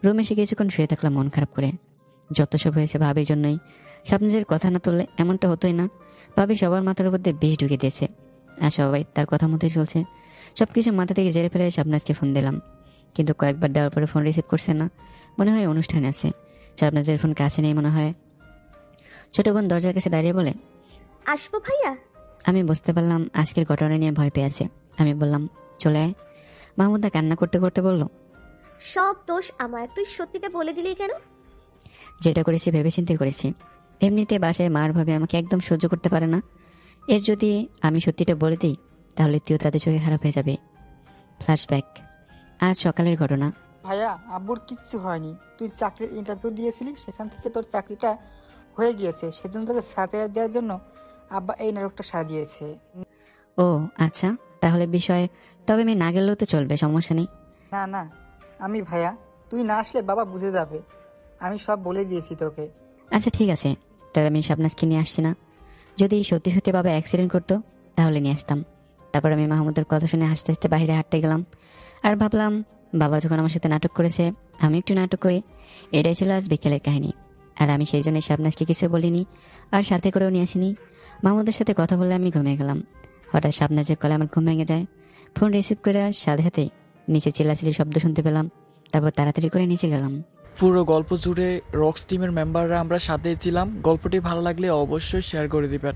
রুমে এসে কিছুক্ষণ শুয়ে থাকলাম মন খারাপ করে। যত সব হয়েছে ভাবির জন্যই। শাবনাজের কথা না তুললে এমনটা হতোই না। ভাবি সবার মাথার উপর দিয়ে বিষ ঢুকিয়ে দিয়েছে, আর সবাই তার কথা মতোই চলছে। সব কিছু মাথা থেকে জেরে ফেলে শাবনাজকে ফোন দিলাম, কিন্তু কয়েকবার দেওয়ার পরে ফোন রিসিভ করছে না। মনে হয় অনুষ্ঠানে আছে। শাবনাজের ফোন কাছে নেই মনে হয়। ছোট বোন দরজার কাছে দাঁড়িয়ে বলে, আসবো ভাইয়া? আমি বুঝতে পারলাম আজকের ঘটনা নিয়ে ভয় পেয়ে আছে। আমি বললাম, চলে আয়। মাহমুদা কান্না করতে করতে বলল, সব দোষ আমার, তুই সত্যিটা বলে দিলি কেন? যেটা করেছি ভেবেচিন্তে করেছি। এমনিতে বাসায় মার ভাবে আমাকে একদম সহ্য করতে পারে না। এর যদি আমি সত্যিটা বলে দিই তাহলে তুইও তাদের চোখে খারাপ হয়ে যাবে। ফ্ল্যাশব্যাক, আজ সকালের ঘটনা। ভাইয়া, আব্বুর কিচ্ছু হয়নি। তুই চাকরির ইন্টারভিউ দিয়েছিলি, সেখান থেকে তোর চাকরিটা হয়ে গিয়েছে, সেজন্য তোকে সারপ্রাইজ দেওয়ার জন্য আব্বা এই নাটকটা সাজিয়েছে। ও আচ্ছা, তাহলে বিষয়, তবে আমি না গেলেও তো চলবে, সমস্যা নেই। না না, আমি ভাইয়া তুই না আসলে বাবা বুঝে যাবে। আমি সব বলে দিয়েছি তোকে। আচ্ছা ঠিক আছে, তবে আমি শাবনাজকে নিয়ে আসছি না। যদি সত্যি সত্যি বাবা অ্যাক্সিডেন্ট করতো তাহলে নিয়ে আসতাম। তারপর আমি মাহমুদের কথা শুনে হাসতে হাসতে বাইরে হাঁটতে গেলাম। আর ভাবলাম বাবা যখন আমার সাথে নাটক করেছে আমি একটু নাটক করি। এটাই ছিল আজ বিকেলের কাহিনী। আর আমি সেই জন্যই শাবনাজকে কিছু বলিনি আর সাথে করেও নিয়ে আসিনি। মাহমুদের সাথে কথা বলে আমি ঘুমিয়ে গেলাম। হঠাৎ শাবনাজের কলে আমার ঘুম ভেঙে যায়। ফোন রিসিভ করে সাথে সাথেই নিচে চিল্লাচিল্লি শব্দ শুনতে পেলাম। তারপর তাড়াতাড়ি করে নিচে গেলাম। পুরো গল্প জুড়ে রক্স টিমের মেম্বাররা আমরা সাথেই ছিলাম। গল্পটি ভালো লাগলে অবশ্যই শেয়ার করে দিবেন।